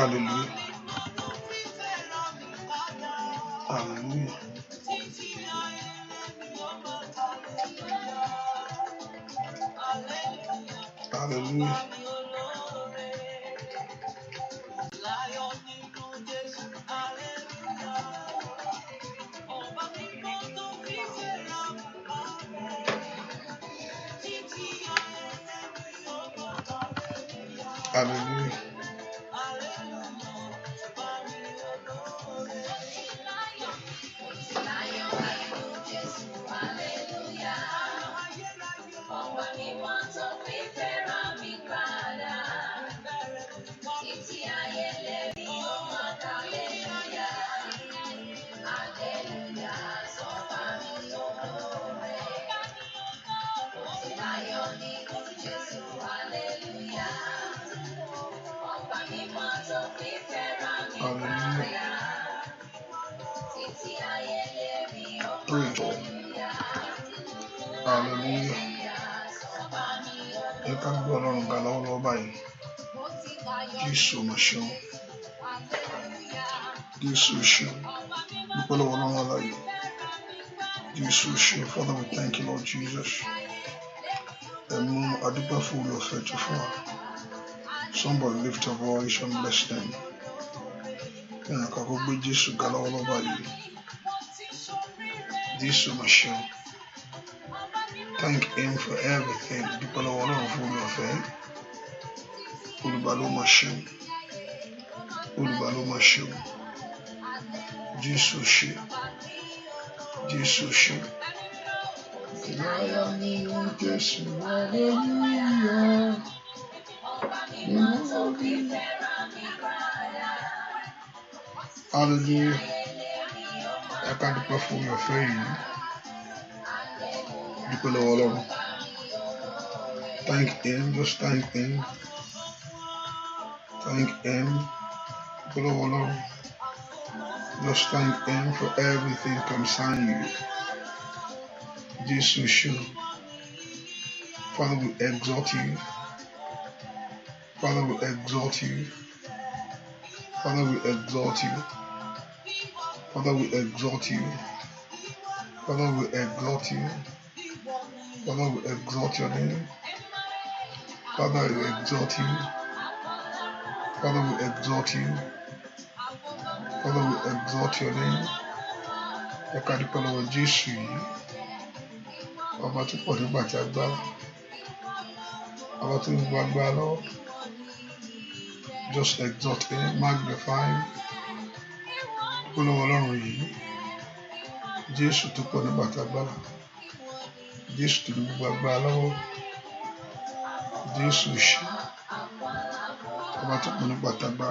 Hallelujah. Hallelujah. Hallelujah. Hallelujah. Praise God. Hallelujah. Ẹ ká gbọ́ Ọlọ́run ga lọ́wọ́lọ́wọ́ báyìí. Jésù mà ṣeun. Jésù ṣeun. Dúpẹ́ lọ́wọ́ Ọlọ́run aláyé. Jésù ṣeun. Father, we thank you, Lord Jesus. Ẹ mú adúpẹ́ fún oore ọ̀fẹ́ tó fún wa. Somebody lift your voice and bless them. Ẹ ká kó gbé Jésù ga lọ́wọ́lọ́wọ́ báyìí. Jésù mà ṣeun. Thank him for everything. Dúpẹ́ lọ́wọ́ Ọlọ́run fún oore ọ̀fẹ́. Olùgbà ló mà ṣeun. Olùgbà ló mà ṣeun. Jésù ṣe. Jésù ṣe. Láyà ni ó Jésù, hallelujah. Hallelujah. Ẹ ká dúpẹ́ fún oore ọ̀fẹ́ yìí. Dúpẹ́ lọ́wọ́ Ọlọ́run. Thank him, just thank him. Thank him. Dúpẹ́ lọ́wọ́ Ọlọ́run. Just thank him for everything concerning you. Jesus show. Father, we exalt you. Father, we exalt you. Father, we exalt you. Father, we exalt you. Father, we exalt you. Father, we exalt your name. Father, we exalt you. Father, we exalt you. Father, we exalt your name. Ẹ ká dúpẹ́ lọ́wọ́ Jésù yìí. Ọba tó pọ̀ nígbà tí a gbá. Ọba tó ń gbọ́ agbára lọ́wọ́. Just exalt him, magnify him. Dúpẹ́ lọ́wọ́ Ọlọ́run yìí. Jésù tó pọ̀ nígbà tí a gbá. Jésù tó ní gbogbo agbára lọ́wọ́. Jésù ṣe. Ọba tó pọ̀ nígbà tí a gbá.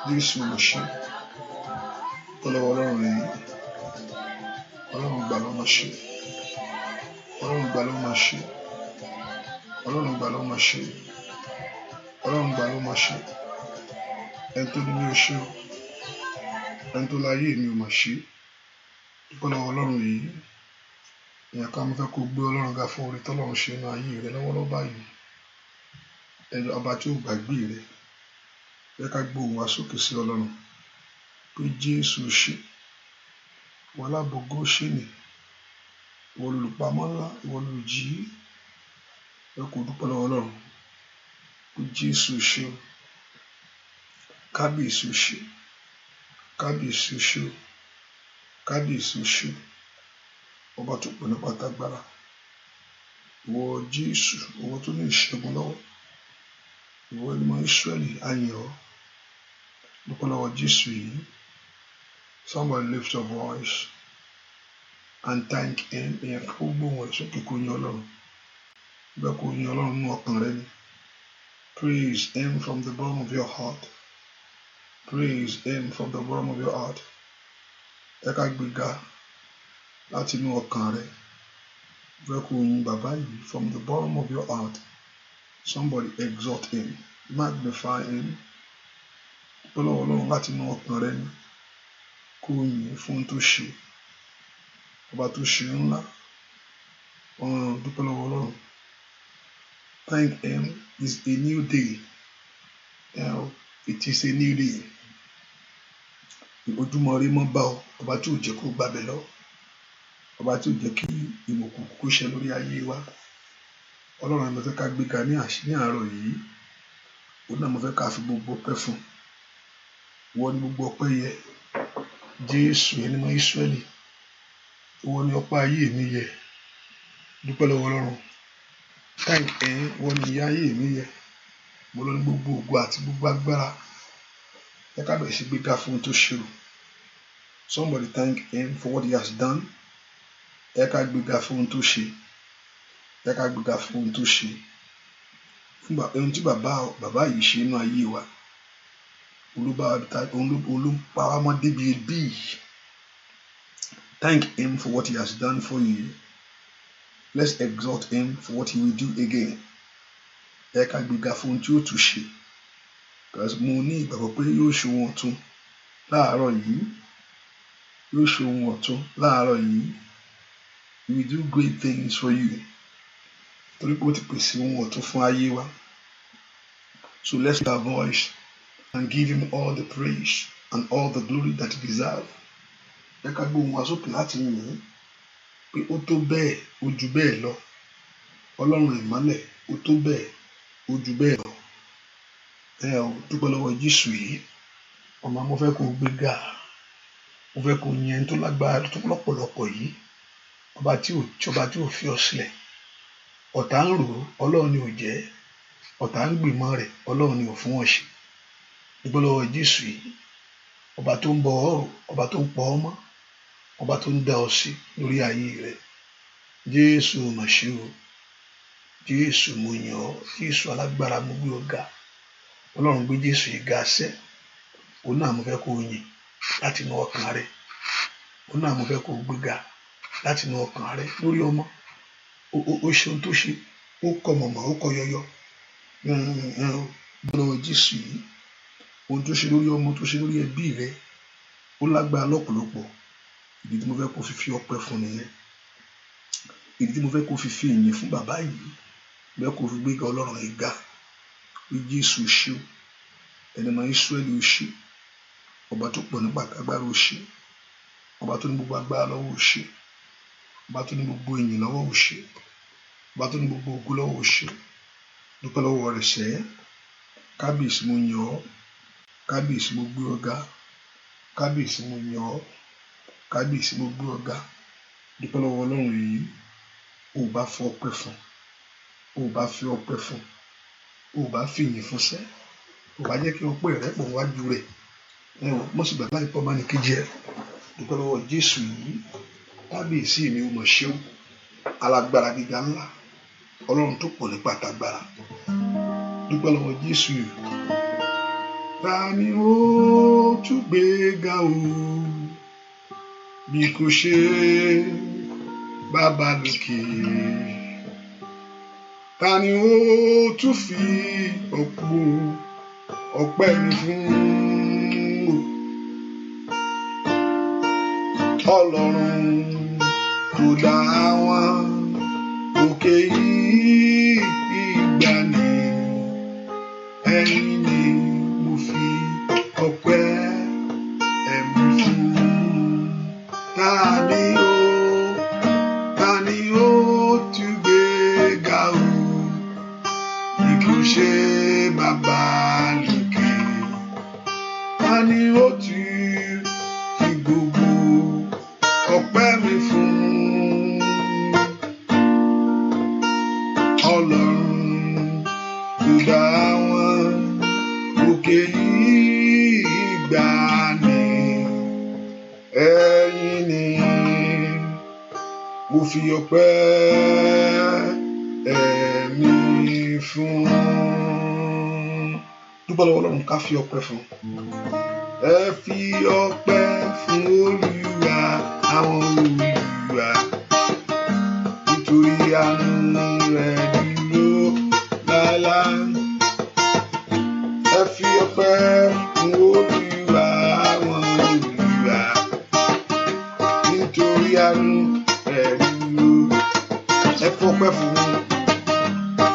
Jésù ló ṣe. Dúpẹ́ lọ́wọ́ Ọlọ́run yìí. Ọlọ́run gbà ló máa ṣe. Ọlọ́run gbà ló máa ṣe. Ọlọ́run gbà ló máa ṣe. Ọlọ́run gbà ló máa ṣe. Ẹni tó ní mi ò ṣe o. Ẹni tó láyé mi ò máa ṣe. Dúpẹ́ lọ́wọ́ Ọlọ́run yìí. Ìyẹn ká mo fẹ́ kó gbé Ọlọ́run ga fún oore tọ́lọ́run ṣe inú ayé rẹ lọ́wọ́lọ́wọ́ báyìí. Ẹjọ́ ọba tí ò gbàgbé rẹ. Ẹ ká gbóhùn wá sókè sí Ọlọ́run. Pé Jésù ṣe. Ìwọ alábògo ṣe ni. Ìwọ olùpamọ́ ńlá. Ìwọ olùjí. Ẹ kò dúpẹ́ lọ́wọ́ Ọlọ́run. Pé Jésù ṣe. Kábíyèsí ṣe. Kábíyèsí ṣe. Kábíyèsí ṣe. Ọba tó pọ̀ nípa tágbára. Ìwọ Jésù. Ìwọ tó ní ìṣẹ́gun lọ́wọ́. Ìwọ ẹni Ísírẹ́lì ayìn ọ́. Dúpẹ́ lọ́wọ́ Jésù yìí. Somebody lift your voice and thank him. Ìyẹn kó gbóhùn rẹ̀ sókè kó yin Ọlọ́run. Bẹ́ẹ̀ kó yin Ọlọ́run nínú ọkàn rẹ ni. Praise him from the bottom of your heart. Praise him from the bottom of your heart. Ẹ ká gbéga láti inú ọkàn rẹ. Bẹ́ẹ̀ kó yin bàbá yìí from the bottom of your heart. Somebody exalt him. Magnify him. Dúpẹ́ lọ́wọ́ Ọlọ́run láti inú ọkàn rẹ ni. Kó yin fún tó ṣe. Ọba tó ṣe ńlá. Dúpẹ́ lọ́wọ́ Ọlọ́run. Thank him. It's a new day. It is a new day. Ojúmọ́ ire mọ́ bá ọ, ọba tí ò jẹ́ kó gbàbẹ̀ lọ, ọba tí ò jẹ́ kí ìmọ̀kùn kó ṣẹ lórí ayé wa. Ọlọ́run àmọ́ fẹ́ ká gbéga ní àárọ̀ yìí. Òun náà mo fẹ́ ká fi gbogbo ọpẹ́ fún. Wọ́n ní gbogbo ọpẹ́ yẹ. Jésù ẹni mọ́ Ísírẹ́lì. Wọ́n ní ọpẹ́ ayé mi yẹ. Dúpẹ́ lọ́wọ́ Ọlọ́run. Thank him. Wọ́n ní ìyà ayé mi yẹ. Mo lọ ní gbogbo ògo àti gbogbo agbára. Ẹ ká bẹ̀rẹ̀ sí gbéga fún ohun tó ṣe o. Somebody thank him for what he has done. Ẹ ká gbéga fún ohun tó ṣe. Ẹ ká gbéga fún ohun tó ṣe. Fún ohun tí bàbá yìí ṣe nínú ayé wa. Olùpàwámọ́ débi ẹbí. Thank him for what he has done for you. Let's exalt him for what he will do again. Ẹ ká gbéga fún ohun tí ó tún ṣe. Because mo ní ìgbàgbọ́ pé yóò ṣe ohun ọ̀tun láàárọ̀ yìí. Yóò ṣe ohun ọ̀tun láàárọ̀ yìí. He will do great things for you. Torí pé ó ti pèsè ohun ọ̀tun fún ayé wa. So let's lift our voice and give him all the praise and all the glory that he deserves. Ẹ ká gbóhùn wa sókè láti yìn pé ó tó bẹ́ẹ̀, ó ju bẹ́ẹ̀ lọ. Ọlọ́run ìmọ́lẹ̀, ó tó bẹ́ẹ̀, ó ju bẹ́ẹ̀ lọ. Dúpẹ́ lọ́wọ́ Jésù yìí. Ọmọ mo fẹ́ kó gbéga. Mo fẹ́ kó yin ẹni tó lágbára tó lọ́pọ̀lọpọ̀ yìí. Ọba tí ò fi ọ sílẹ̀. Ọ̀tá ń rò ó, Ọlọ́run ni ò jẹ́. Ọ̀tá ń gbìmọ̀ rẹ̀, Ọlọ́run ni ò fún wọn ṣe. Dúpẹ́ lọ́wọ́ Jésù yìí. Ọba tó ń bọ ọ́ rò, ọba tó ń pọ̀ ọ́ mọ́, ọba tó ń dá ọ sí lórí ayé rẹ̀. Jésù mà ṣe o. Jésù mo yìn ọ́. Jésù alágbára mo gbé ọ ga. Ọlọ́run gbé Jésù yìí ga sẹ́. Òun náà mo fẹ́ kó yìn láti inú ọkàn rẹ̀. Òun náà mo fẹ́ kó gbéga láti inú ọkàn rẹ̀ lórí ọmọ. Ó ṣe ohun tó ṣe. Ó kọ mọ̀mọ́, ó kọ yọyọ. Lọ́wọ́ Jésù yìí. Ohun tó ṣe lórí ọmọ, tó ṣe lórí ẹbí rẹ̀. Ó lágbára lọ́pọ̀lọpọ̀. Ìdí tí mo fẹ́ kó fi ọpẹ́ fún nìyẹn. Ìdí tí mo fẹ́ kó fi ìyìn fún bàbá yìí. Mo fẹ́ kó fi gbéga Ọlọ́run yìí ga. Jésù ṣe o. Ẹni mọ́ Ísírẹ́lì ó ṣe. Ọba tó pọ̀ nípa agbára ó ṣe. Ọba tó ní gbogbo agbára lọ́wọ́ ó ṣe. Ọba tó ní gbogbo ìyìn lọ́wọ́ ó ṣe. Ọba tó ní gbogbo ògo lọ́wọ́ ó ṣe. Dúpẹ́ lọ́wọ́ rẹ̀ sẹ́. Kábíyèsí mo yìn ọ́. Kábíyèsí mo gbé ọ ga. Kábíyèsí mo yìn ọ́. Kábíyèsí mo gbé ọ ga. Dúpẹ́ lọ́wọ́ Ọlọ́run yìí. Ó bá fọ ọpẹ́ fún. Ó bá fi ọpẹ́ fún. Ó bá fi ìyìn fún sẹ́. Ó bá jẹ́ kí ọpẹ́ rẹ̀ pọ̀ wájú rẹ̀. Mo sì gbàgbá ìpọ́ máa ní kejì ẹ. Dúpẹ́ lọ́wọ́ Jésù yìí. Kábíyèsí mi ò mọ̀ ṣe o. Alágbára gíga ńlá. Ọlọ́run tó pọ̀ nípa àtàgbára. Dúpẹ́ lọ́wọ́ Jésù yìí. Ta ni ó tún gbé ga o? Bí kò ṣe Bàbá lókè. Ta ni ó tún fi ọpẹ́ mi fún? Ọlọ́run tó dá àwọn òkè ìgbàanì. Ẹ̀yin ni mo fi ọpẹ́ ẹ̀mí fún. Ta ni ó tún gbé ga o? Bí kò ṣe Bàbá lókè. Ta ni ó tún fi gbogbo ọpẹ́ mi fún? Ọlọ́run tó dá àwọn òkè ìgbàanì. Ẹ̀yin ni mo fi ọpẹ́ ẹ̀mí fún. Dúpẹ́ lọ́wọ́ Ọlọ́run ká fi ọpẹ́ fún. Ẹ fi ọpẹ́ fún Olúwa àwọn olúwa. Nítorí àánú rẹ̀ dúró láéláé. Ẹ fi ọpẹ́ fún Olúwa àwọn olúwa. Nítorí àánú rẹ̀ dúró. Ẹ fọpẹ́ fún.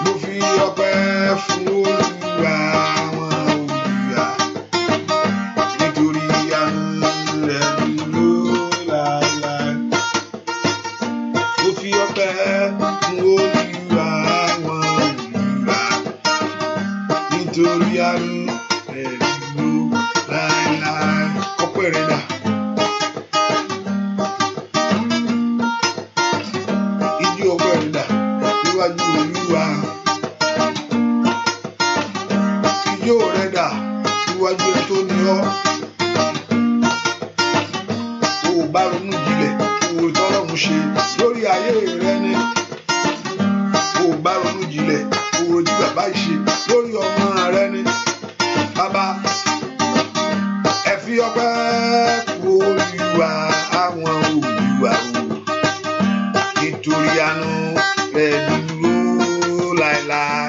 Mo fi ọpẹ́ fún Olúwa àwọn olúwa. àánú rẹ̀ dúró láéláé. Ọpẹ́ rẹ̀ dà. Ijó ọpẹ́ rẹ̀ dà níwájú Olúwa. Ijó rẹ̀ dà níwájú ẹ tó ní ọ́. O ò bá ronú jinlẹ̀ òwò tọ́lọ́run ṣe lórí ayé rẹ ni. O ò bá ronú jinlẹ̀ òwò tí bàbá yìí ṣe lórí ọmọ rẹ ni. Bàbá ẹ fi ọpẹ́ fún Olúwa àwọn Olúwa o, nítorí àánú rẹ̀ dúró láéláé.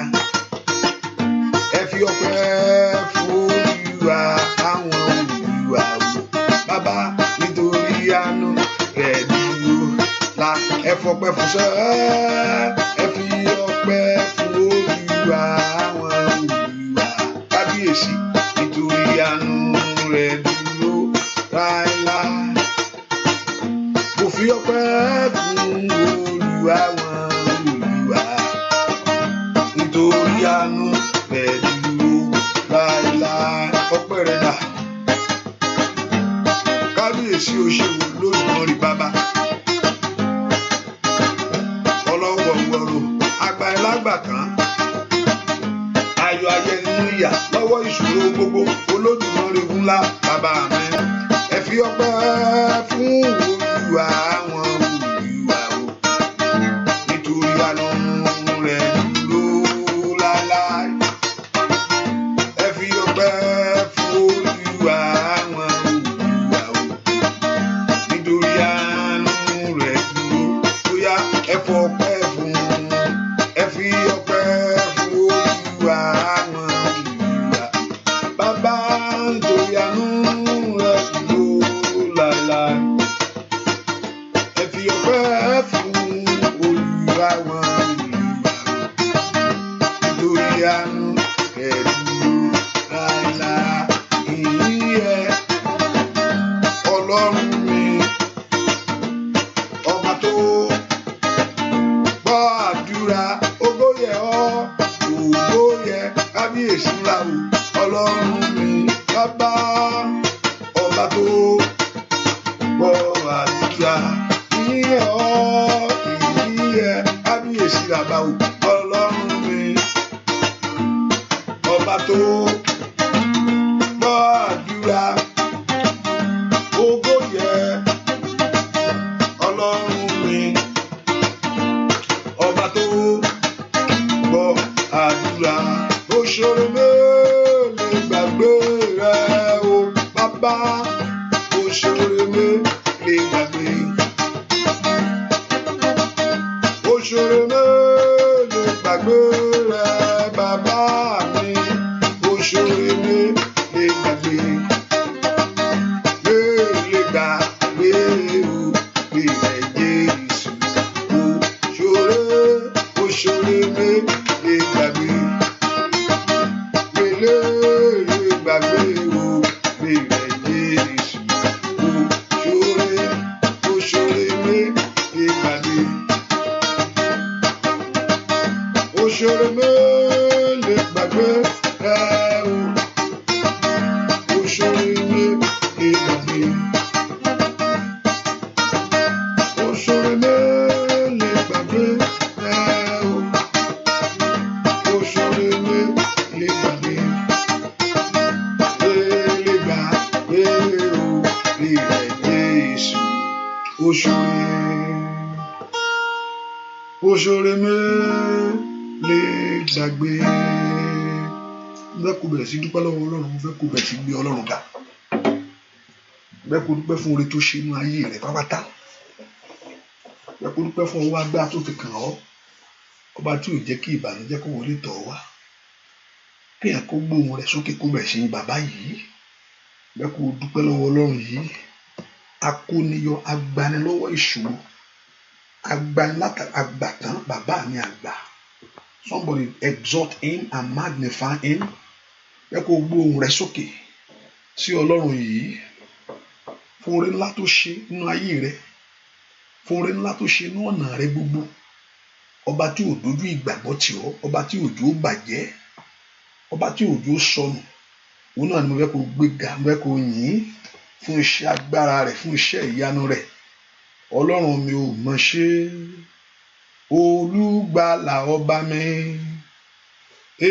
Ẹ fi ọpẹ́ fún Olúwa àwọn Olúwa o, bàbá nítorí àánú rẹ̀ dúró láéláé. Ẹ fọpẹ́ fún sẹ́, ẹ fi ọpẹ́ fún Olúwa àwọn Olúwa, kábíyèsí nítorí àánú rẹ̀ dúró láéláé. Mo fi ọpẹ́ fún Olúwa àwọn Olúwa, nítorí àánú rẹ̀ dúró láéláé. Ọpẹ́ rẹ̀ dà. Kábíyèsí o ṣé o Olódùmarè bàbá. Ọlọ́wọ̀ wọ̀rọ̀ àgbà ẹlágbà kan. Ayọ̀ ayẹ nínú ìyà lọ́wọ́ ìṣòro gbogbo. Olódùmarè ńlá bàbá mi. Ẹ fi ọpẹ́ fún Olúwa àwọn Olúwa o, nítorí àánú rẹ̀ dúró láéláé. Ẹ fi ọpẹ́ fún Olúwa àwọn Olúwa o, nítorí àánú rẹ̀ dúró. Bóyá ẹ fọpẹ́ fún, ẹ fi ọpẹ́ fún Olúwa àwọn Olúwa, bàbá nítorí àánú rẹ̀ dúró láéláé. Ẹ fi ọpẹ́ fún Olúwa àwọn Olúwa o, nítorí àánú rẹ̀ dúró láéláé. Ìyìn yẹ Ọlọ́run mi, ọba tó gbọ́ àdúrà. Ògo yẹ ọ́, ògo yẹ kábíyèsí ńlá o, Ọlọ́run mi bàbá, ọba tó gbọ́ àdúrà. Ìyìn yẹ ọ́, ìyìn yẹ kábíyèsí bàbá o, Ọlọ́run mi ọba tó gbọ́ àdúrà. Ògo yẹ Ọlọ́run mi, ọba tó gbọ́ àdúrà. Ó ṣòro mélòó gbàgbé rẹ o bàbá, ó ṣòro mélòó gbàgbé. Ó ṣòro mélòó gbàgbé rẹ bàbá mi, ó ṣòro mélòó gbàgbé. Mélòó gbàgbé o pé rẹ Jésù. Ó ṣòro mélòó gbàgbé. Mélòó gbàgbé o pé rẹ Jésù. Ó ṣòro mélòó gbàgbé. Ó ṣòro mélòó gbàgbé rẹ o. Ó ṣòro mélòó gbàgbé. Ó ṣòro mélòó gbàgbé rẹ o. Ó ṣòro mélòó gbàgbé. Mélòó gbàgbé o bí rẹ Jésù. Ó ṣòro mélòó gbàgbé. Mo fẹ́ kó bẹ̀rẹ̀ sí dúpẹ́ lọ́wọ́ Ọlọ́run. Mo fẹ́ kó bẹ̀rẹ̀ sí gbé Ọlọ́run ga. Mo fẹ́ kó dúpẹ́ fún oore tó ṣe inú ayé rẹ̀ pátápátá. Mo fẹ́ kó dúpẹ́ fún ọwọ́ agbára tó fi kàn ọ́. Ọba tí ò jẹ́ kí ìbànújẹ́ kó wọlé tọ̀ wá. Kéèyàn kó gbóhùn rẹ̀ sókè kó bẹ̀rẹ̀ sí bàbá yìí. Mo fẹ́ kó dúpẹ́ lọ́wọ́ Ọlọ́run yìí. Akóniyọ, agbanilọ́wọ́ ìṣòro, agbàtán, bàbá mi àgbà. Somebody exalt him and magnify him. Ẹ kó gbóhùn rẹ̀ sókè sí Ọlọ́run yìí fún oore ńlá tó ṣe nínú ayé rẹ, fún oore ńlá tó ṣe nínú ọ̀nà rẹ gbogbo. Ọba tí ò dojú ìgbàgbọ́ tì ọ́, ọba tí òjò bàjẹ́, ọba tí òjò sọnù, òun náà ni mo fẹ́ kó gbéga, mo fẹ́ kó yìn fún iṣẹ́ agbára rẹ̀, fún iṣẹ́ ìyanu rẹ̀. Ọlọ́run mi ò mọ̀ ṣe, olùgbàlà ọba mi,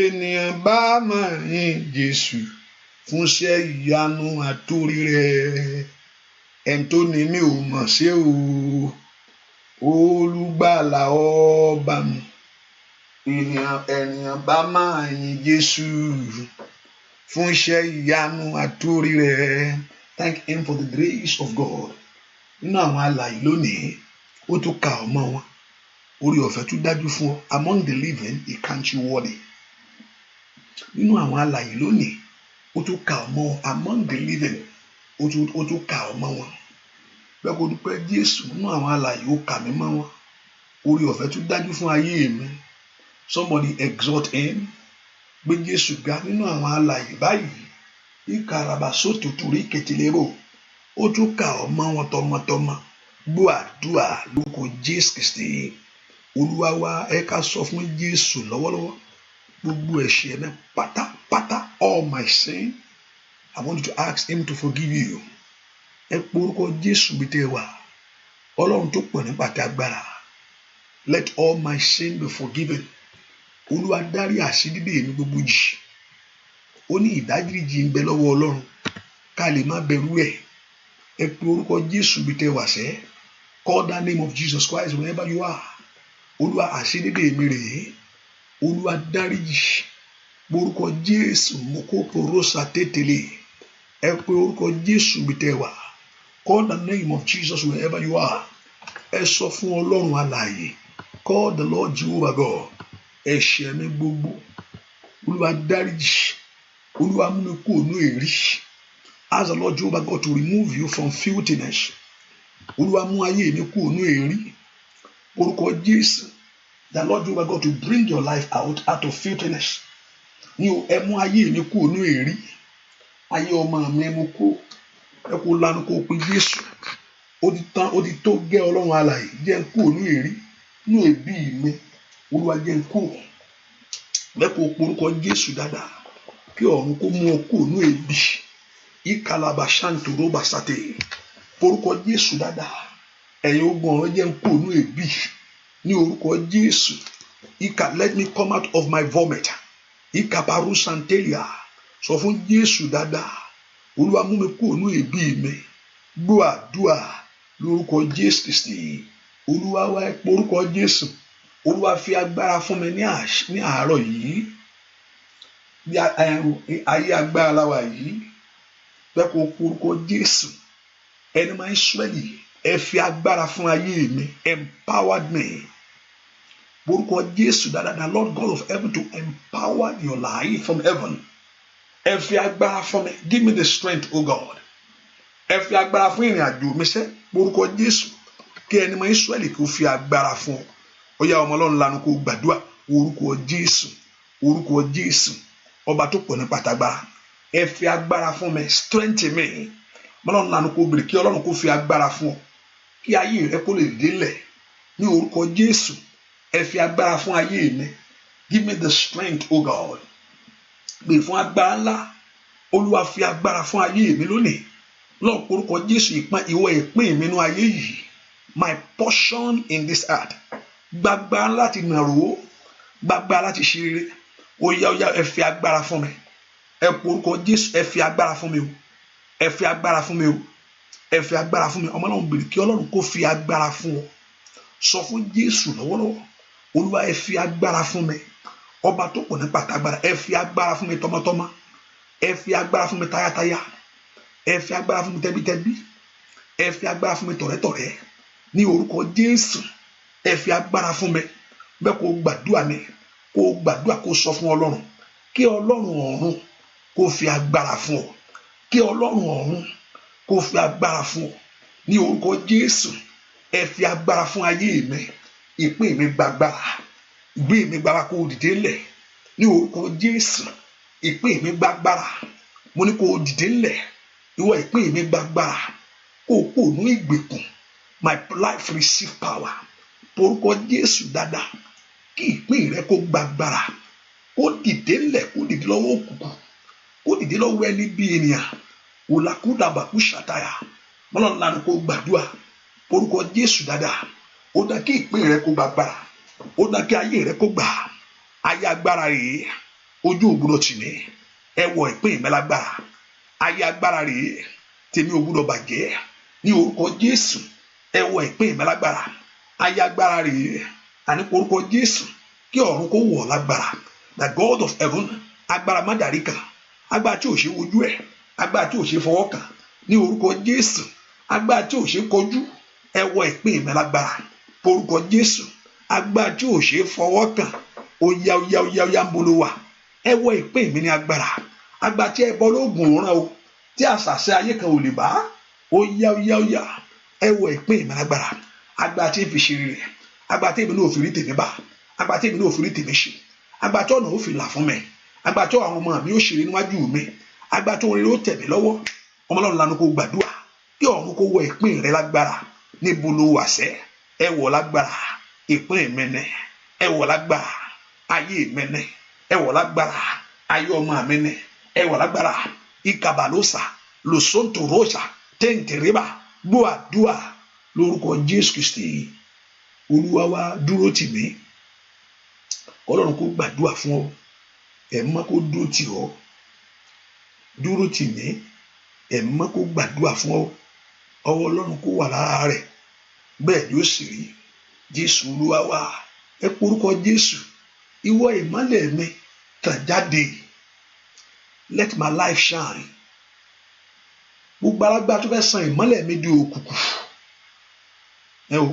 ènìyàn bá máa yìn Jésù fún iṣẹ́ ìyanu àtórí rẹ̀. Ẹni tó ní mi ò mọ̀ ṣe o, olùgbàlà ọba mi, ènìyàn bá máa yìn Jésù fún iṣẹ́ ìyanu àtórí rẹ̀. Thank him for the grace of God. Nínú àwọn alààyè lónìí, ó tún kà ọ́ mọ́ wọn. Orí ọ̀fẹ́ tún dájú fún ọ. Among the living, he counts you worthy. Nínú àwọn alààyè lónìí, ó tún kà ọ́ mọ́ wọn. Among the living, ó tún kà ọ́ mọ́ wọn. Bẹ́ẹ̀ kó dúpẹ́ Jésù, nínú àwọn alààyè ó kà mí mọ́ wọn. Orí ọ̀fẹ́ tún dájú fún ayé mi. Somebody exhort him. Gbé Jésù ga nínú àwọn alààyè báyìí. Ìkarabà sótò torí kẹtìlérò. Ó tún kà ọ́ mọ́ wọn tọmọtọmọ. Gbọ́ àdúrà lórúkọ Jésù Kristi. Olúwa wa, ẹ ká sọ fún Jésù lọ́wọ́lọ́wọ́. Gbogbo ẹ̀ṣẹ̀ mi pátápátá, all my sin, I want you to ask him to forgive you. Ẹ pe orúkọ Jésù bí tẹ́ wà. Ọlọ́run tó pọ̀ nípa tí agbára. Let all my sin be forgiven. Olúwa dárí àṣídídé mi gbogbo jì. Ó ní ìdáríjì ń bẹ lọ́wọ́ Ọlọ́run ká lè má bẹ̀rù ẹ̀. Ẹ pe orúkọ Jésù bí tẹ́ wà sẹ́. Call the name of Jesus Christ wherever you are. Olúwa àṣídídé mi rèé. Olúwa dáríjì. Orúkọ Jésù mo kó porosa tètèlé. Ẹ pe orúkọ Jésù bí tẹ́ wà. Call the name of Jesus wherever you are. Ẹ sọ fún Ọlọ́run alààyè. Call the Lord Jehovah God. Ẹ̀ṣẹ̀ mi gbogbo. Olúwa dáríjì. Olúwa mú mi kúrò nínú èrí. Ask the Lord Jehovah God to remove you from filthiness. Olúwa mú ayé mi kúrò nínú èrí. Orúkọ Jésù. The Lord Jehovah God to bring your life out of filthiness. Ní o ẹ mú ayé mi kúrò nínú èrí. Ayé ọmọ mi ẹ mú kó. Ẹ kó lanu kó pe Jésù. Ó ti tó gẹ́ Ọlọ́run alààyè. Jẹ́ n kúrò nínú èrí. Nínú ẹ̀bí mi. Olúwa jẹ́ n kúrò. Bẹ́ẹ̀ kó porúkọ Jésù dáadáa. Kí ọ̀run kó mú ọ kúrò nínú ẹ̀bí. Ìkàlàbà ṣàǹtòrò bàṣàtè. Porúkọ Jésù dáadáa. Ẹ̀yin ogun ọ̀run jẹ́ n kúrò nínú ẹ̀bí. Ní orúkọ Jésù. Let me come out of my vomit. Ìkàbàrú santelia. Sọ fún Jésù dáadáa. Olúwa mú mi kúrò nínú ẹ̀bí mi. Gbọ́ àdúrà lórúkọ Jésù Kristi. Olúwa wá porúkọ Jésù. Olúwa fi agbára fún mi ní àárọ̀ yìí. Bí ayé agbára láwa yìí. Bẹ́ẹ̀ kó porúkọ Jésù. Ẹni máa ń Ísírẹ́lì. Ẹ fi agbára fún ayé mi. Empowered me. Porúkọ Jésù dáadáa. The Lord God of heaven to empower your life from heaven. Ẹ fi agbára fún mi. Give me the strength, O God. Ẹ fi agbára fún ìrìn àjò mi sẹ́. Porúkọ Jésù. Kí ẹni máa ń Ísírẹ́lì kó fi agbára fún ọ. Ó yá ọmọ Ọlọ́run lanu kó gbàdúrà. Orúkọ Jésù. Orúkọ Jésù. Ọba tó pọ̀ ní pàtàgbára. Ẹ fi agbára fún mi. Strength me. Ọlọ́run lanu kó bèrè kí Ọlọ́run kó fi agbára fún ọ. Kí ayé rẹ kó lè délẹ̀. Ní orúkọ Jésù. Ẹ fi agbára fún ayé mi. Give me the strength, O God. Gbè fún agbára ńlá. Olúwa fi agbára fún ayé mi lónìí. Lọ́ọ̀ orúkọ Jésù ìwọ ìpín mi nínú ayé yìí. My portion in this earth. Gbàgbà láti nàró. Gbàgbà láti ṣe rere. Ó yá ẹ fi agbára fún mi. Ẹ porúkọ Jésù ẹ fi agbára fún mi o. Ẹ fi agbára fún mi o. Ẹ fi agbára fún mi. Ọmọ náà ń bèrè kí Ọlọ́run kó fi agbára fún ọ. Sọ fún Jésù lọ́wọ́lọ́wọ́. Olúwa ẹ fi agbára fún mi. Ọba tó pọ̀ ní pàtàgbára. Ẹ fi agbára fún mi tọmọtọmọ. Ẹ fi agbára fún mi tayátayá. Ẹ fi agbára fún mi tẹbítẹbí. Ẹ fi agbára fún mi tọ̀rẹ́tọ̀rẹ́. Ní orúkọ Jésù. Ẹ fi agbára fún mi. Bẹ́ẹ̀ kó gbàdúrà ni. Kó gbàdúrà kó sọ fún Ọlọ́run. Kí Ọlọ́run ọ̀run kó fi agbára fún ọ. Kí Ọlọ́run ọ̀run kó fi agbára fún ọ. Ní orúkọ Jésù. Ẹ fi agbára fún ayé mi. Ìpín mi gbàgbára. Ìgbé mi gbàgbára kó dìde ńlẹ̀. Ní orúkọ Jésù. Ìpín mi gbàgbára. Mo ní kó dìde ńlẹ̀. Ìwọ ìpín mi gbàgbára. Kó kó nú ìgbèkùn. My life receive power. Porúkọ Jésù dáadáa. Kí ìpín rẹ kó gbàgbára. kó dìde ńlẹ̀, kó dìde lọ́wọ́ òkùnkùn, kó dìde lọ́wọ́ ẹni bí ènìyàn. Òlàkúdàbàkú ṣàtàyà. Ọlọ́run lanu kó gbàdúrà orúkọ Jésù dáadáa. Ó dá kí ìpín rẹ kó gbàgbára, ó dá kí ayé rẹ kó gbà. Ayé agbára rèé, ojú ògbúdọ̀ tì mí, ẹ wọ ìpín mi lágbára. Ayé agbára rèé, tèmi ògbúdọ̀ bàjẹ́ ní orúkọ Jésù, ẹ wọ ìpín mi lágbára. Ayé agbára rèé, àní orúkọ Jésù, kí ọ̀run kó wọ̀ lágbára. The God of heaven, agbára má dàrí kan, agbára tí ò ṣe wojú ẹ̀, agbára tí ò ṣe fọwọ́ kàn ní orúkọ Jésù, agbára tí ò ṣe kọjú, ẹ wọ ìpín mi lágbára orúkọ Jésù. Agbára tí ò ṣe fọwọ́ kàn, ó yá ń bolo wà, ẹ wọ ìpín mi ní agbára. Agbára tí ẹ bọ́ lóògùn òran o, tí àṣàṣe ayé kan ò lè bá, ó yá ẹ wọ ìpín mi lágbára. Agbára tí ń fi ṣe rere, agbára tí èmi náà ò fi rí tèmi bá, agbára tí èmi náà ò fi rí tèmi ṣe, agbára tí ọ̀nà ò fi là fún mi, agbára tí àwọn ọmọ mi ó ṣeré níwájú mi, agbára tí orin ó tẹ̀ mí lọ́wọ́. Ọmọ Ọlọ́run lanu kó gbàdúrà kí ọ̀run kó wọ ìpín rẹ lágbára. Níbo ló wà sẹ́? Ẹ wọ lágbára ìpín mi ní, ẹ wọ lágbára ayé mi ní, ẹ wọ lágbára ayé ọmọ mi ní, ẹ wọ lágbára ìkàbàlósà lòsóńtòrósà téńtèrèbà. Gbọ́ àdúà lórúkọ Jésù Kristi Olúwa wa. Dúró tì mí, Ọlọ́run kó gbàdúà fún ọ, ẹ̀mọ́ kó dúró tì ọ́. Dúró tì mí, ẹ̀mọ́ kó gbàdúà fún ọ, ọwọ́ Ọlọ́run kó wà lára rẹ̀. Bẹ́ẹ̀ yóò sì rí. Jésù Olúwa wa. Ẹ porúkọ Jésù. Ìwọ ìmọ́lẹ̀ mi tàn jáde. Let my life shine. Gbogbo alágbára tó fẹ́ sọ ìmọ́lẹ̀ mi di òkùnkùn,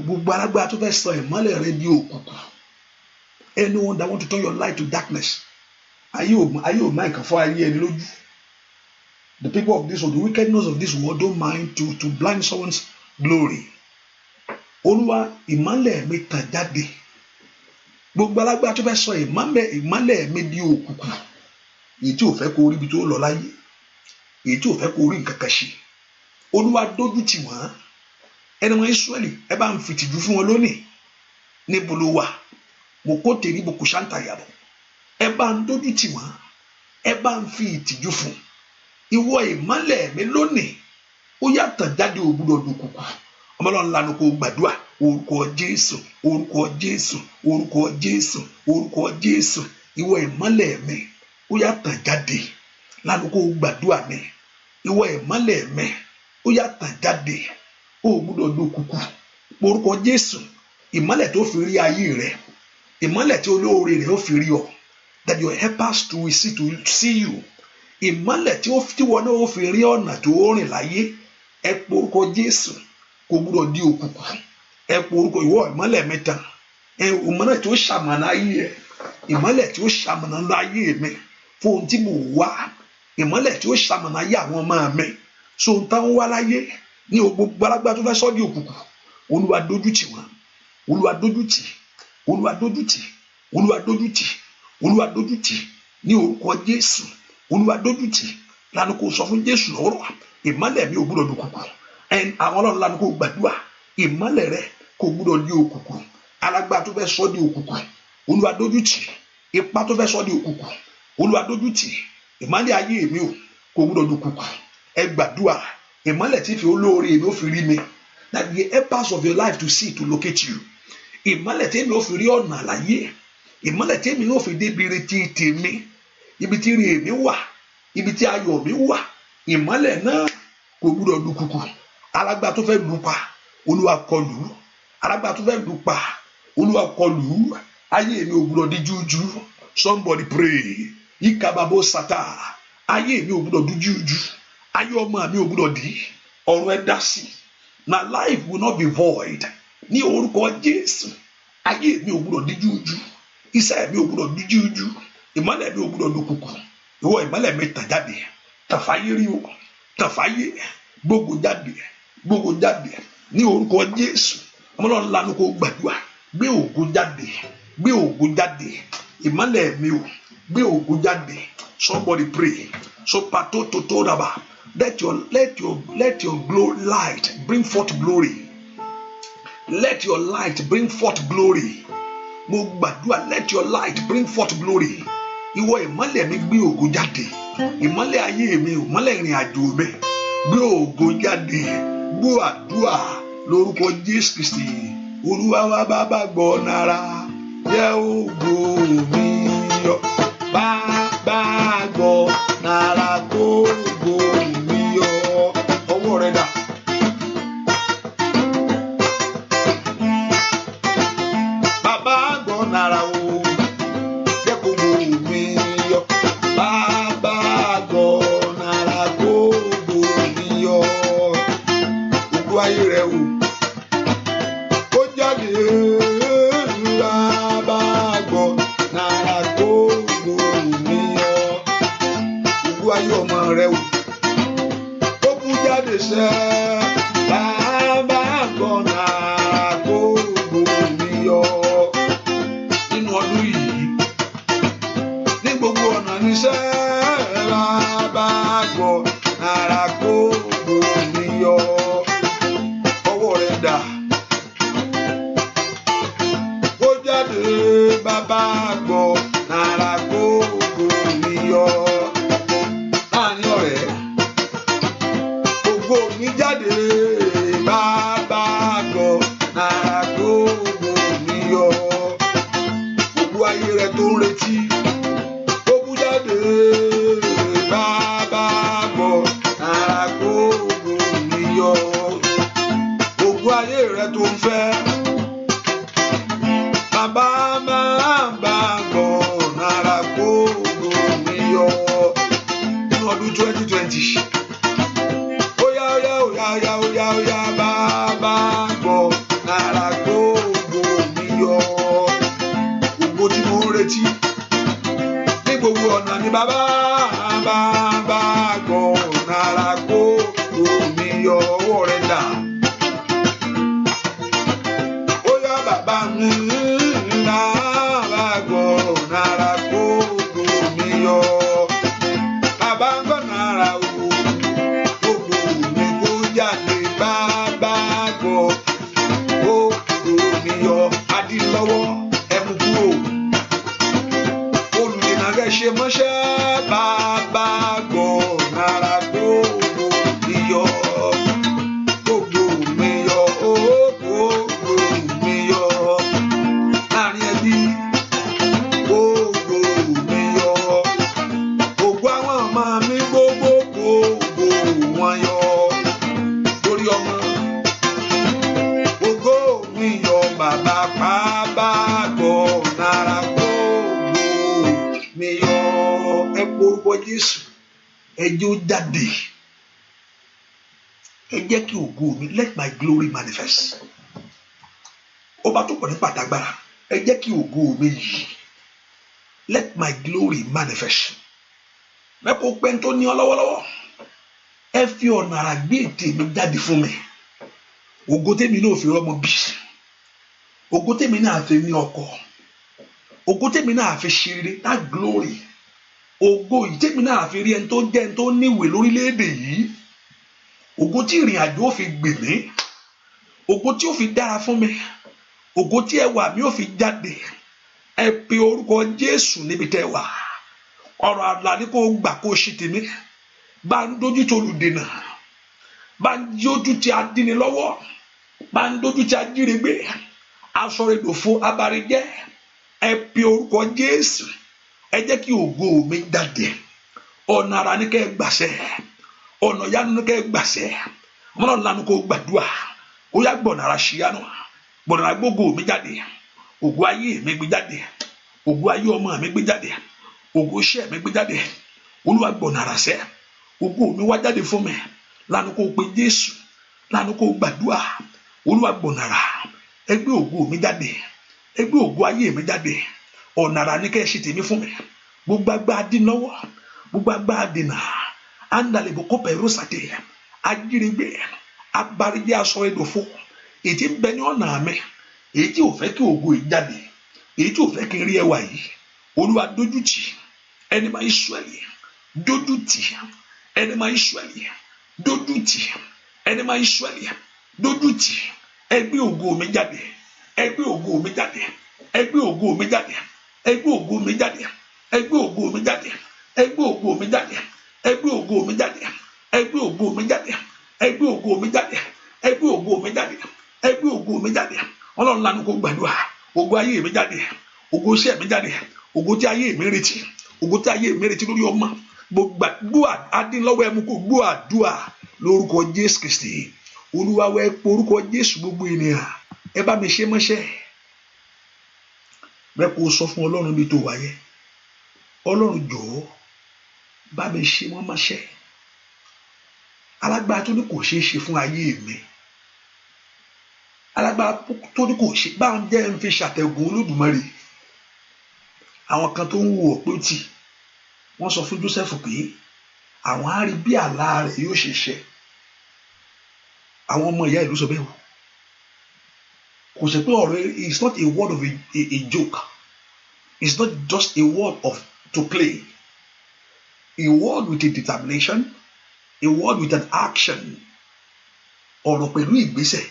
gbogbo alágbára tó fẹ́ sọ ìmọ́lẹ̀ rẹ di òkùnkùn, anyone that want to turn your light to darkness, ayé ò máa kàn fọ́ ayé ẹni lójú. The people of this world, the wickedness of this world don't mind to blind someone's glory. Olúwa, ìmọ́lẹ̀ mi tàn jáde. Gbogbo alágbára tó fẹ́ sọ ìmọ́lẹ̀ mi di òkùnkùn, èyí tí ò fẹ́ kó rí ibi tó lọ láyé, èyí tí ò fẹ́ kó rí nǹkan kan ṣe, Olúwa dójú tì wọ́n. Ẹni wọn Ísírẹ́lì, ẹ bá ń fi ìtìjú fún wọn lónìí. Níbo ló wà? Mo kó tèrí mo kò ṣáǹtà yàrá. Ẹ bá ń dójú tì wọ́n, ẹ bá ń fi ìtìjú fún. Ìwọ ìmọ́lẹ̀ mi lónìí, ó yá tàn jáde, ò gbọdọ̀ dòkùnkùn. Ọmọ Ọlọ́run lanu kó gbàdúrà orúkọ Jésù, orúkọ Jésù, orúkọ Jésù, orúkọ Jésù. Ìwọ ìmọ́lẹ̀ mi, ó yá tàn jáde, lanu kó gbàdúrà mi. Ìwọ ìmọ́lẹ̀ mi, ó yá tàn jáde, ó gbọdọ̀ dòkùnkùn. Orúkọ Jésù, ìmọ́lẹ̀ tó fi rí ayé rẹ, ìmọ́lẹ̀ tí olóore rẹ ó fi rí ọ, that your helpers to see you. Ìmọ́lẹ̀ tí wọn náà ó fi rí ọ̀nà tó rìn láyé. Ẹ po orúkọ Jésù, kò gbọdọ̀ di òkùnkùn. Ẹ po orúkọ ìwọ ìmọ́lẹ̀ mi tàn. Ìmọ́lẹ̀ tí ó ṣamọ̀nà ayé ẹ, ìmọ́lẹ̀ tí ó ṣamọ̀nà ayé mi fún ohun tí mo wá, ìmọ́lẹ̀ tí ó ṣamọ̀nà ayé àwọn ọmọ mi so ohun táwọn wá láyé ní gbogbo alágbára tó fẹ́ sọ́ di òkùnkùn. Olúwa dójú tì wọ́n, Olúwa dójú tì, Olúwa dójú tì, Olúwa dójú tì, Olúwa dójú tì ní orúkọ Jésù. Olúwa dójú tì. Lanu kó sọ fún Jésù lọ́rọ̀, ìmọ́lẹ̀ mi ò gbọdọ̀ di òkùnkùn. Àwọn Ọlọ́run lanu kó gbàdúrà, ìmọ́lẹ̀ rẹ kò gbọdọ̀ di òkùnkùn. Alágbára tó fẹ́ sọ́ di òkùnkùn, Olúwa dójú tì. Ipá tó fẹ́ sọ́ di òkùnkùn, Olúwa dójú tì. Ìmọ́lẹ̀ ayé mi ò kò gbọdọ̀ di òkùnkùn. Ẹ gbàdúrà, ìmọ́lẹ̀ tí fi olóore mi ó fi rí mi, that the helpers of your life to see, to locate you. Ìmọ́lẹ̀ tí mi ó fi rí ọ̀nà àlàyé, ìmọ́lẹ̀ tí mi ó fi débi retí tèmi, ibi tí ire mi wà, ibi tí ayọ̀ mi wà. Ìmọ́lẹ̀ náà kò gbọdọ̀ di òkùnkùn. Alágbára tó fẹ́ lù pa, Olúwa kọlù. Alágbára tó fẹ́ lù pa, Olúwa kọlù. Ayé mi ò gbọdọ̀ di jújú. Somebody pray. Ìkàbàbò sátà. Ayé mi ò gbọdọ̀ di jújú. Ayé ọmọ mi ò gbọdọ̀ di. Ọ̀run ẹ dá sí. My life will not be void. Ní orúkọ Jésù. Ayé mi ò gbọdọ̀ di jújú. Iṣẹ́ mi ò gbọdọ̀ di jújú. Ìmọ́lẹ̀ mi ò gbọdọ̀ di òkùnkùn. Ìwọ ìmọ́lẹ̀ mi tàn jáde. Tàfáyé rí o. Tàfáyé gbógun jáde. Gbógun jáde. Ní orúkọ Jésù. Ọmọ Ọlọ́run lanu kó gbàdúrà. Gbé ògo jáde. Gbé ògo jáde. Ìmọ́lẹ̀ mi ò gbé ògo jáde. Somebody pray. So pato toto raba. Let your glory light bring forth glory. Let your light bring forth glory. Mo gbàdúrà, let your light bring forth glory. ìwọ ìmọ́lẹ̀ mi gbé ògo jáde, ìmọ́lẹ̀ ayé mi, ìmọ́lẹ̀ ìrìn àjò mi, gbé ògo jáde. Gbọ́ àdúrà lórúkọ Jésù Kristi. Olúwa wa bàbá gbọ́ nara, jẹ́ ògo mi yọ. Bàbá gbọ́ nara, kó ògo mi yọ. Ọwọ́ rẹ dà. Bàbá gbọ́ nara o, jẹ́ kó ògo mi yọ. Bàbá gbọ́ nara, kó ògo mi yọ. Ògo ayé rẹ o, kó jáde. Bàbá gbọ́ nara, kó ògo mi yọ. Ògo ayé ọmọ rẹ o, kó bú jáde sẹ́. Bàbá gbọ́ nara, kó ògo mi yọ. Nínú ọdún yìí, ní gbogbo ọ̀nà níṣẹ́. Bàbá gbọ́ nara, kó ògo mi yọ. Ọwọ́ rẹ dà. Kó jáde. Bàbá gbọ́ nara, kó ògo mi yọ. Láàrin ọ̀rẹ́, ògo mi jáde. Bàbá gbọ́ nara, kó ògo mi yọ. Ògo ayé rẹ tó ń retí, kó bú jáde. Bàbá gbọ́ nara, kó ògo mi yọ. Ògo ayé rẹ tó ń fẹ́, bàbá gbọ́ nara, kó ògo mi yọ. Nínú ọdún 2020, óyá óyá óyá óyá óyá óyá, bàbá gbọ́ nara, kó ògo mi yọ. Ògo tí mo ń retí ní gbogbo ọ̀nà ni bàbá gbọ́ nara, kó ògo mi yọ. Ọwọ́ rẹ dà. Óyá bàbá mi, bàbá gbọ́ nara, kó ògo mi yọ. Bàbá gbọ́ nara o, ògo mi kó jáde. Bàbá gbọ́ ògo mi yọ. Adínlọ́wọ́ ẹmu kúrò, olùdènà rẹ̀ ṣe mọ́ṣẹ́. Bàbá gbọ́ nara, kó ògo mi yọ. Ògo mi yọ, ògo mi yọ. Láàrin ẹbí, ògo mi yọ. Ògo àwọn ọmọ mi gbogbo, ògo wọn yọ. Lórí ọmọ, ògo mi yọ. Bàbá gbọ́ nara, kó ògo mi yọ. Ẹ po orúkọ Jésù, ẹ jẹ́ ó jáde. Ẹ jẹ́ kí ògo mi, let my glory manifest. Ọba tó pọ̀ ní pàtàgbára, ẹ jẹ́ kí ògo mi yìí, let my glory manifest. Mẹ́kọ̀ọ́ pẹ́ tó ní ọ lọ́wọ́lọ́wọ́, ẹ fi ọ̀nà àrà gbé ètè mi jáde fún mi. Ògo tèmi náà fi rọ́mọ bí, ògo tèmi náà fi ní ọkọ, ògo tèmi náà fi ṣeré, that glory. Ògo yìí tèmi náà fi rí ẹni tó jẹ́ ẹni tó níwèé lórílẹ̀‐èdè yìí. Ògo tí ìrìn àjò ó fi gbè mí, ògo tí ó fi dára fún mi, ògo tí ẹwà mi ó fi jáde. Ẹ pe orúkọ Jésù níbi tẹ́ wà. Ọ̀rọ̀ àlá ni kó gbà kó ṣe tèmi. Bá ń dójú ti olùdènà, bá ń dójú ti adínilọ́wọ́, bá ń dójú ti ajírégbé, asọ̀rẹ̀dòfo, abarijẹ́. Ẹ pe orúkọ Jésù. Ẹ jẹ́ kí ògo mi jáde. Ọ̀nà àrà ni kẹ́ gbàṣẹ, ọ̀nà ìyanu ni kẹ́ gbàṣẹ. Ọmọlá lanu kó gbàdúrà. Ó yá gbọ̀nà àrà ṣìyanu, gbọ̀nà àrà gbógo mi jáde. Ògo ayé mi gbé jáde, ògo ayé ọmọ mi gbé jáde, ògo iṣẹ́ mi gbé jáde. Olúwa gbọ̀nà àrà sẹ́, ògo mi wá jáde fún mi. Lanu kó pe Jésù, lanu kó gbàdúrà. Olúwa gbọ̀nà àrà, ẹ gbé ògo mi jáde, ẹ gbé ògo ayé mi jáde. Ọ̀nà àrà ni kẹ́ ṣe tèmi fún mi. Gbogbo agbára dínlọ́wọ́, gbogbo agbára dènà, andalebo kó pẹ̀lú sàtẹ̀, ajírégbé, abarijẹ́ asọ̀rẹ̀dòfo, èyí tí ń bẹ ní ọ̀nà mi, èyí tí ò fẹ́ kí ògo yìí jáde, èyí tí ò fẹ́ kí n rí ẹwà yìí. Olúwa dójútì, ẹni máa Ísírẹ́lì, dójútì, ẹni máa Ísírẹ́lì, dójútì, ẹni máa Ísírẹ́lì, dójútì. Ẹ gbé ògo mi jáde, ẹ gbé ògo mi jáde, ẹ gbé ògo mi jáde, ẹ gbé ògo mi jáde, ẹ gbé ògo mi jáde, ẹ gbé ògo mi jáde, ẹ gbé ògo mi jáde, ẹ gbé ògo mi jáde, ẹ gbé ògo mi jáde, ẹ gbé ògo mi jáde, ẹ gbé ògo mi jáde. Ọlọ́run lanu kó gbàdúrà, ògo ayé mi jáde, ògo iṣẹ́ mi jáde, ògo tí ayé mi retí, ògo tí ayé mi retí lórí ọmọ. Gbogbo adínlọ́wọ́ ẹmu kò gbọ́ àdúrà lórúkọ Jésù Kristi. Olúwa wẹ orúkọ Jésù. Gbogbo ènìyàn ẹ bá mi ṣe mọ́ṣẹ́ bẹ́ẹ̀ kó sọ fún Ọlọ́run bí tó wáyé. Ọlọ́run jọ̀ọ́ bá mi ṣe wọ́n mọ́ṣẹ́. Alágbára tó ní kò ṣeé ṣe fún ayé mi, alágbára tó ní kò ṣe bá ń jẹ́ ń fi ṣàtẹ̀gùn Olódùmarè. Àwọn kan tó ń wò pé tì wọ́n sọ fún Jósẹ́fù pé àwọn á rí bí àlá rẹ̀ yóò ṣe ṣẹ. Àwọn ọmọ ìyá ìlú sọ bẹ́ẹ̀ o. Kò ṣe pé ọ̀rọ̀ it's not a word of a joke. It's not just a word of to play. A word with a determination, a word with an action. Ọ̀rọ̀ pẹ̀lú ìgbésẹ̀.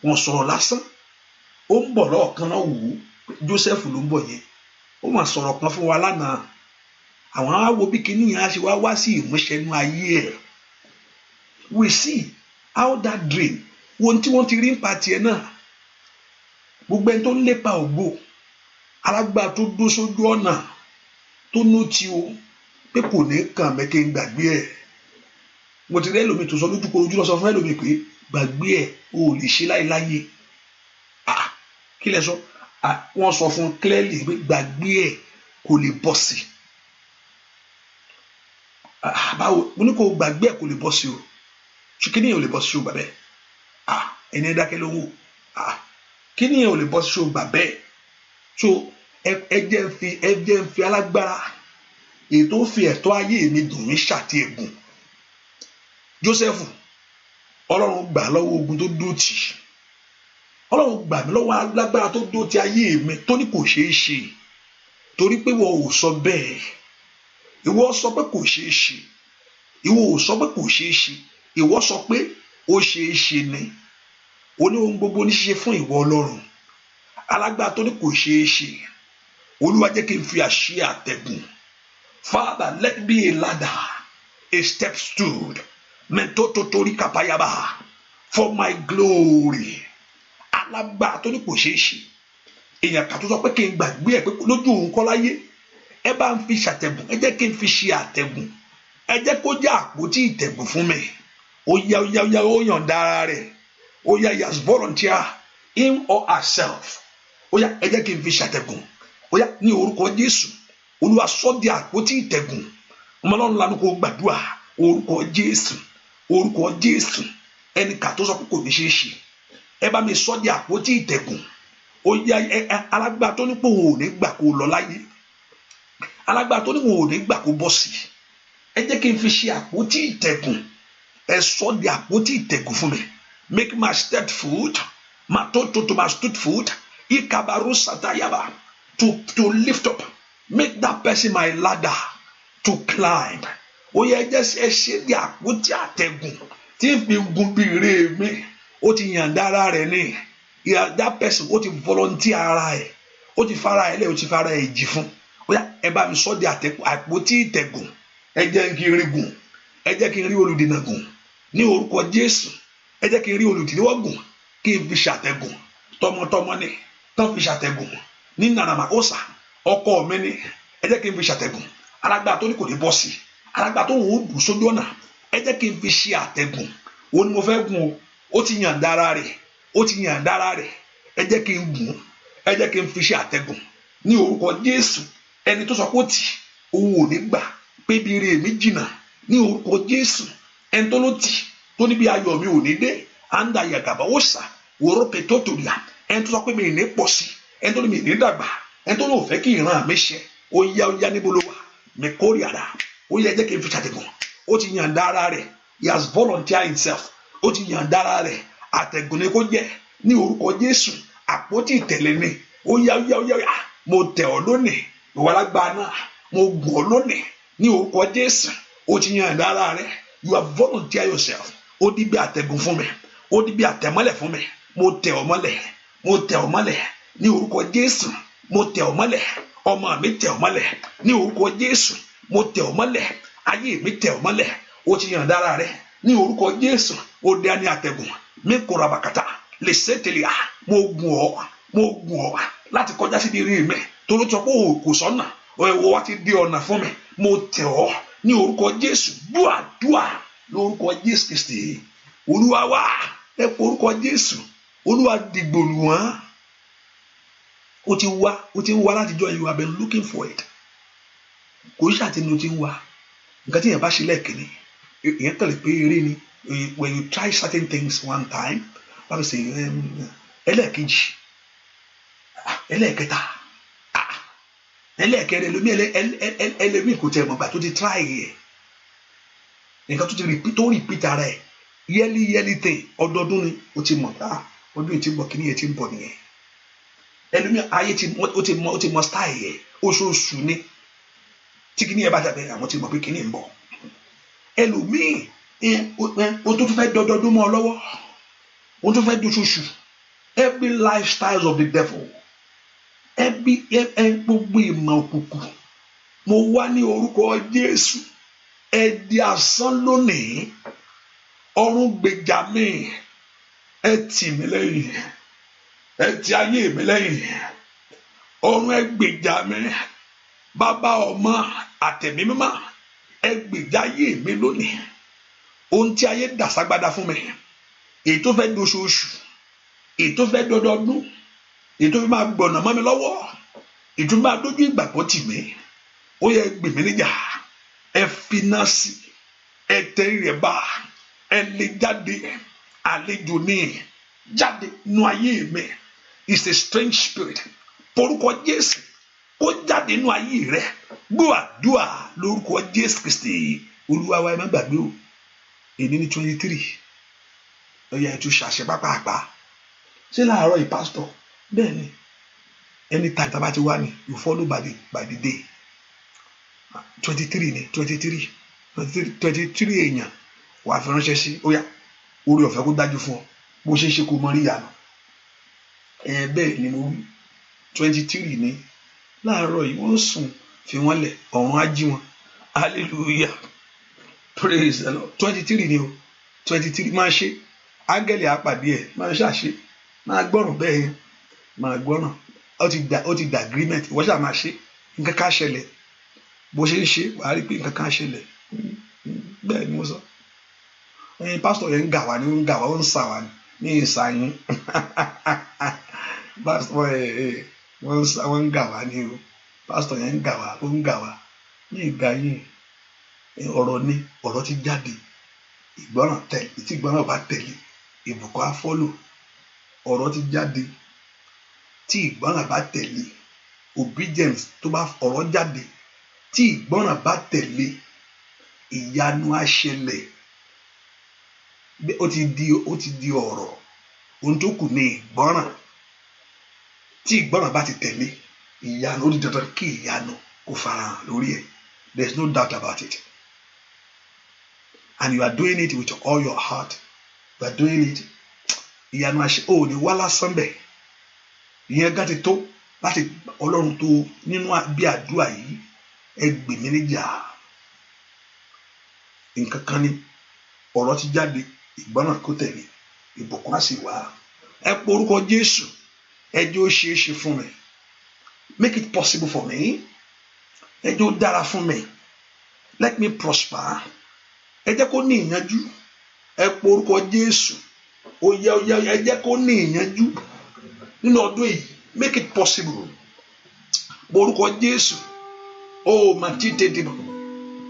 Wọ́n sọ̀rọ̀ lásán. Ó ń bọ̀ lọ́ọ̀kan náà wò ó. Jósẹ́fù ló ń bọ̀ yẹn. Ó mà sọ̀rọ̀ kan fún wa lánàá. Àwọn á wo bí kinní yẹn á ṣe wá sí ìmúṣẹ nínú ayé ẹ̀. We see how that dream, ohun tí wọ́n ti rí ń pa tiẹ̀ náà. Gbogbo ẹni tó ń lépa ògo, alágbára tó dó sójú ọ̀nà tó nó tí o pé kò ní kàn mẹ́kẹ́ ń gbàgbé ẹ̀. Mo ti rí ẹlòmíì tó sọ lójúkorojú lọ sọ fún ẹlòmíì pé gbàgbé ẹ̀ o ò lè ṣe láéláyé. Kí lẹ sọ? Wọ́n sọ fún clearly pé gbàgbé ẹ̀ kò lè bọ́ sí. Báwo mo ní kó gbàgbé ẹ̀ kò lè bọ́ sí o. Kíni yẹn ò lè bọ́ sí o gbà bẹ́ẹ̀? Ẹni dákẹ́ ló ń wò. Kíni yẹn ò lè bọ́ sí o gbà bẹ́ẹ̀? So ẹ jẹ́ ń fi alágbára èyí tó fi ẹ̀tọ́ ayé mi dùn mí ṣàtẹ̀gùn. Jósẹ́fù, Ọlọ́run gbà lọ́wọ́ ogun tó dó tì. Ọlọ́run gbà mí lọ́wọ́ alágbára tó dó ti ayé mi tó ní kò ṣeé ṣe. Torí pé wọ́n ò sọ bẹ́ẹ̀. Ìwọ sọ pé kò ṣeé ṣe. Ìwọ ò sọ pé kò ṣeé ṣe. Ìwọ sọ pé ó ṣeé ṣe ni. Ó ní ohun gbogbo ní ṣíṣe fún ìwọ Ọlọ́run. Alágbára tó ní kò ṣeé ṣe. Olúwa jẹ́ kí n fi àṣẹ àtẹ̀gùn. Father, let me a ladder, a step stood, mentototori kapayaba, for my glory. Alágbára tó ní kò ṣeé ṣe. Èèyàn kan tó sọ pé kí n gbàgbé ẹ̀ pé lójú òun kọ́ láyé. Ẹ bá ń fi ṣàtẹ̀gùn, ẹ jẹ́ kí n fi ṣe àtẹ̀gùn. Ẹ jẹ́ kó jẹ́ àpótí ìtẹ̀gùn fún mi. Ó yá ó yọ̀ǹda ara rẹ̀. Ó yá he has volunteered him or herself. Ó yá ẹ jẹ́ kí n fi ṣàtẹ̀gùn. Ó yá ní orúkọ Jésù. Olúwa sọ di àpótí ìtẹ̀gùn. Ọmọ Ọlọ́run lanu kó gbàdúrà. Orúkọ Jésù. Orúkọ Jésù. Ẹnìkan tó sọ pé kò ní ṣeé ṣe. Ẹ bá mi sọ di àpótí ìtẹ̀gùn. Ó yá alágbára tó ní pé òun ò ní gbà kó lọ láyé. Alágbára tó ní òun ò ní gbà kó bọ́ sí. Ẹ jẹ́ kí n fi ṣe àpótí ìtẹ̀gùn. Ẹ sọ di àpótí ìtẹ̀gùn fún mi. Make my step foot, my stood foot, ikabaru satayaba, to lift up. Make that person my ladder to climb. Ó yẹ ẹ ṣe di àpótí àtẹ̀gùn tí n fi gun bí ire mi. Ó ti yàn dára rẹ̀ ní. That person ó ti volunteer ara ẹ̀. Ó ti fara ẹ̀ lẹ́, ó ti fara ẹ̀ jì fún. Ó yá ẹ bá mi sọ di àpótí ìtẹ̀gùn. Ẹ jẹ́ kí n rí gùn. Ẹ jẹ́ kí n rí olùdènà gùn. Ní orúkọ Jésù. Ẹ jẹ́ kí n rí olùdíwọ́ gùn. Kí n fi ṣàtẹ̀gùn. Tọmọtọmọ ni. Tán fi ṣàtẹ̀gùn. Ní nànàmàkósà. Ọkọ mi ni. Ẹ jẹ́ kí n fi ṣàtẹ̀gùn. Alágbára tó ní kò ní bọ́ sí. Alágbára tó ń wò ó dùn sójú ọ̀nà. Ẹ jẹ́ kí n fi ṣe àtẹ̀gùn. Ó ní mo fẹ́ gùn o. Ó ti yàn dára rẹ̀. Ó ti yàn dára rẹ̀. Ẹ jẹ́ kí n gùn. Ẹ jẹ́ kí n fi ṣe àtẹ̀gùn. Ní orúkọ Jésù. Ẹni tó sọ pé ó tì. Òun ò ní gbà pé bí ire mi jìnnà. Ní orúkọ Jésù. Ẹni tó ló tì. Tó ní bí ayọ̀ mi ò ní dé. Anda yagaba osa. Wòrò pètò tòlíà. Ẹni tó sọ pé mi ì ní pọ̀ sí. Ẹni tó ní mi ì ní dàgbà. Ẹni tó ní ò fẹ́ kí ìran mi ṣẹ. Ó yá níbo ló wà. Mi kórìíra. Ó yẹ jẹ́ kí n fi ṣàtẹ̀gùn. Ó ti yàn dára rẹ̀. He has volunteered himself. Ó ti yàn dára rẹ̀. Àtẹ̀gùn ni kó jẹ́. Ní orúkọ Jésù. Àpótí ìtẹ̀lẹ̀ ni. Ó yá. Mo tẹ̀ ọ́ lónìí. Ìwọ alágbára náà. Mo gùn ọ́ lónìí. Ní orúkọ Jésù. Ó ti yàn dára rẹ̀. You have volunteered yourself. Ó di bí àtẹ̀gùn fún mi. Ó di bí àtẹ̀mọ́lẹ̀ fún mi. Mo tẹ̀ ọ́ mọ́lẹ̀. Mo tẹ̀ ọ́ mọ́lẹ̀. Ní orúkọ Jésù. Mo tẹ̀ ọ́ mọ́lẹ̀. ọmọ mi tẹ̀ ọ́ mọ́lẹ̀ ní orúkọ Jésù. Mo tẹ̀ ọ́ mọ́lẹ̀, ayé mi tẹ̀ ọ́ mọ́lẹ̀, ó ti yàn dára rẹ̀ ní orúkọ Jésù. Ó dé ní àtẹ̀gùn mi kò ra bàkàtà lè ṣètìlẹ̀ mo gùn ọ́ láti kọjá sí ìrírí mi torí tó pé kò sọ́nà ó wá ti di ọ̀nà fún mi. Mo tẹ̀ ọ́ ní orúkọ Jésù. Dúà lórúkọ Jésù Kristi Olúwa wa. Ẹ pé orúkọ Jésù. Olúwa dìgbòlù wọn. Ó ti ń wá látijọ́. You have been looking for it. Kò sí àti ní o ti ń wá. Nǹkan tí yẹn bá ṣe lẹ́ẹ̀kìnní ìyẹn tẹ̀lé pé eré ni. When you try certain things one time, báwo ṣe ẹlẹ́ẹ̀kejì, ẹlẹ́ẹ̀kẹta, ẹlẹ́ẹ̀kẹrin ẹlẹ́mìí kò tẹ̀ mọ̀gbà tó ti try yẹ. Nǹkan tó ti repeat ara ẹ̀ yearly thing ọdọọdún ni o ti mọ̀ ọdún yìí ti ń bọ̀ kí ni yẹn ti ń bọ̀ nìyẹn. Ẹlòmíì ayé ó ti mọ̀ style yẹ oṣooṣù ni tí kí ni yẹn bá dàbẹ̀ àwọn ti mọ̀ pé kí ni ń bọ̀. Ẹlòmíì o tó fẹ́ dọdọọdún mọ́ ọ lọ́wọ́, o tó fẹ́ doṣooṣù. Every lifestyle of the devil, gbogbo ìmọ̀ òkùnkùn, mo wá ní orúkọ Jésù. Ẹ di asán lónìí. Ọ̀run gbèjà mi, ẹ tì mí lẹ́yìn, ẹ tì ayé mi lẹ́yìn. Ọ̀run ẹ gbèjà mi, Bàbá Ọmọ àtẹ̀mí mímọ́, ẹ gbèjà ayé mi lónìí. Ohun tí ayé dà ságbádá fún mi, èyí tó fẹ́ doṣooṣù, èyí tó fẹ́ dọdọọdún, èyí tó fi máa gbọ̀nà mọ́ mi lọ́wọ́, èyí tó máa dójú ìgbàgbọ́ tì mí, ó yẹ gbè mí níjà. Ẹ finá sí, ẹ tẹrí rẹ̀ bá, ẹ lè jáde. Àlejò ní jáde nú ayé mi. It's a strange spirit. Porúkọ Jésù kó jáde nú ayé rẹ. Gbọ́ àdúrà lórúkọ Jésù Kristi Olúwa wa. Ẹ má gbàgbé o, èyí ní 23 ọ̀yà ètò ṣàṣẹ pápá. Ṣé láàárọ̀ yìí pásítọ̀? Bẹ́ẹ̀ ni, anytime tá a bá ti wá ni you follow by the day. 23 ni 23 èèyàn wàá fi ránṣẹ́ sí ó yá orí ọ̀fẹ́ kó dájú fún ọ bó ṣe ń ṣe kó mọ rí ìyanu. Bẹ́ẹ̀ ni mo wí 23 ni láàárọ̀ yìí wọ́n sùn fi wọ́n lẹ̀ ọ̀run á jí wọn. Hallelujah, praise the Lord. 23 ni o, 23 máa ṣe áńgẹ́lì àpàdé ẹ̀ máa ṣàṣe máa gbọ́ràn bẹ́ẹ̀ yẹn máa gbọ́ràn. Ó ti dà agreement ìwọ ṣáà máa ṣe nǹkan ká ṣẹlẹ̀ bó ṣe ń ṣe wàá rí pé nǹkan ká ṣẹlẹ̀. Bẹ́ẹ̀ ni mo sọ. Pásítọ̀ yẹn ń gà wá ó ń sà wá ní ìsàyìn. Pásítọ̀ wọ́n ń gà wá ní o. Pásítọ̀ yẹn ń gà wá ó ń gà wá ní ìgbà yìí. Ọ̀rọ̀ ti jáde. Ìgbọràn tẹ̀lé, tí ìgbọràn bá tẹ̀lé ìbùkún á fọ́lò. Ọ̀rọ̀ ti jáde. Tí ìgbọràn bá tẹ̀lé obedience tó bá ọ̀rọ̀ jáde. Tí ìgbọràn bá tẹ̀lé ìyanu á ṣẹlẹ̀. Ó ti di ọ̀rọ̀. Ohun tó kù ní ìgbọràn. Tí ìgbọràn bá ti tẹ̀lé ìyanu, ó di dandan kí ìyanu kó farahàn lórí ẹ̀. There is no doubt about it. And you are doing it with all your heart. You are doing it. Ìyanu àṣẹ ò ní wá lásán bẹ̀. Ìyẹn gán ti tó láti Ọlọ́run tó nínú bí àdúrà yìí. Ẹ gbè mí níjà. Nǹkan kan ni ọ̀rọ̀ ti jáde, ìgbọràn kó tẹ̀lé, ìbùkún á sì wá. Ẹ pé orúkọ Jésù, ẹ jẹ́ ó ṣeé ṣe fún mi. Make it possible for me. Ẹ jẹ́ ó dára fún mi. Let me prosper. Ẹ jẹ́ kó ní ìyanjú. Ẹ pé orúkọ Jésù, ó yẹ ẹ jẹ́ kó ní ìyanjú nínú ọdún yìí. Make it possible. Orúkọ Jésù, ó mà ti tètè bọ̀.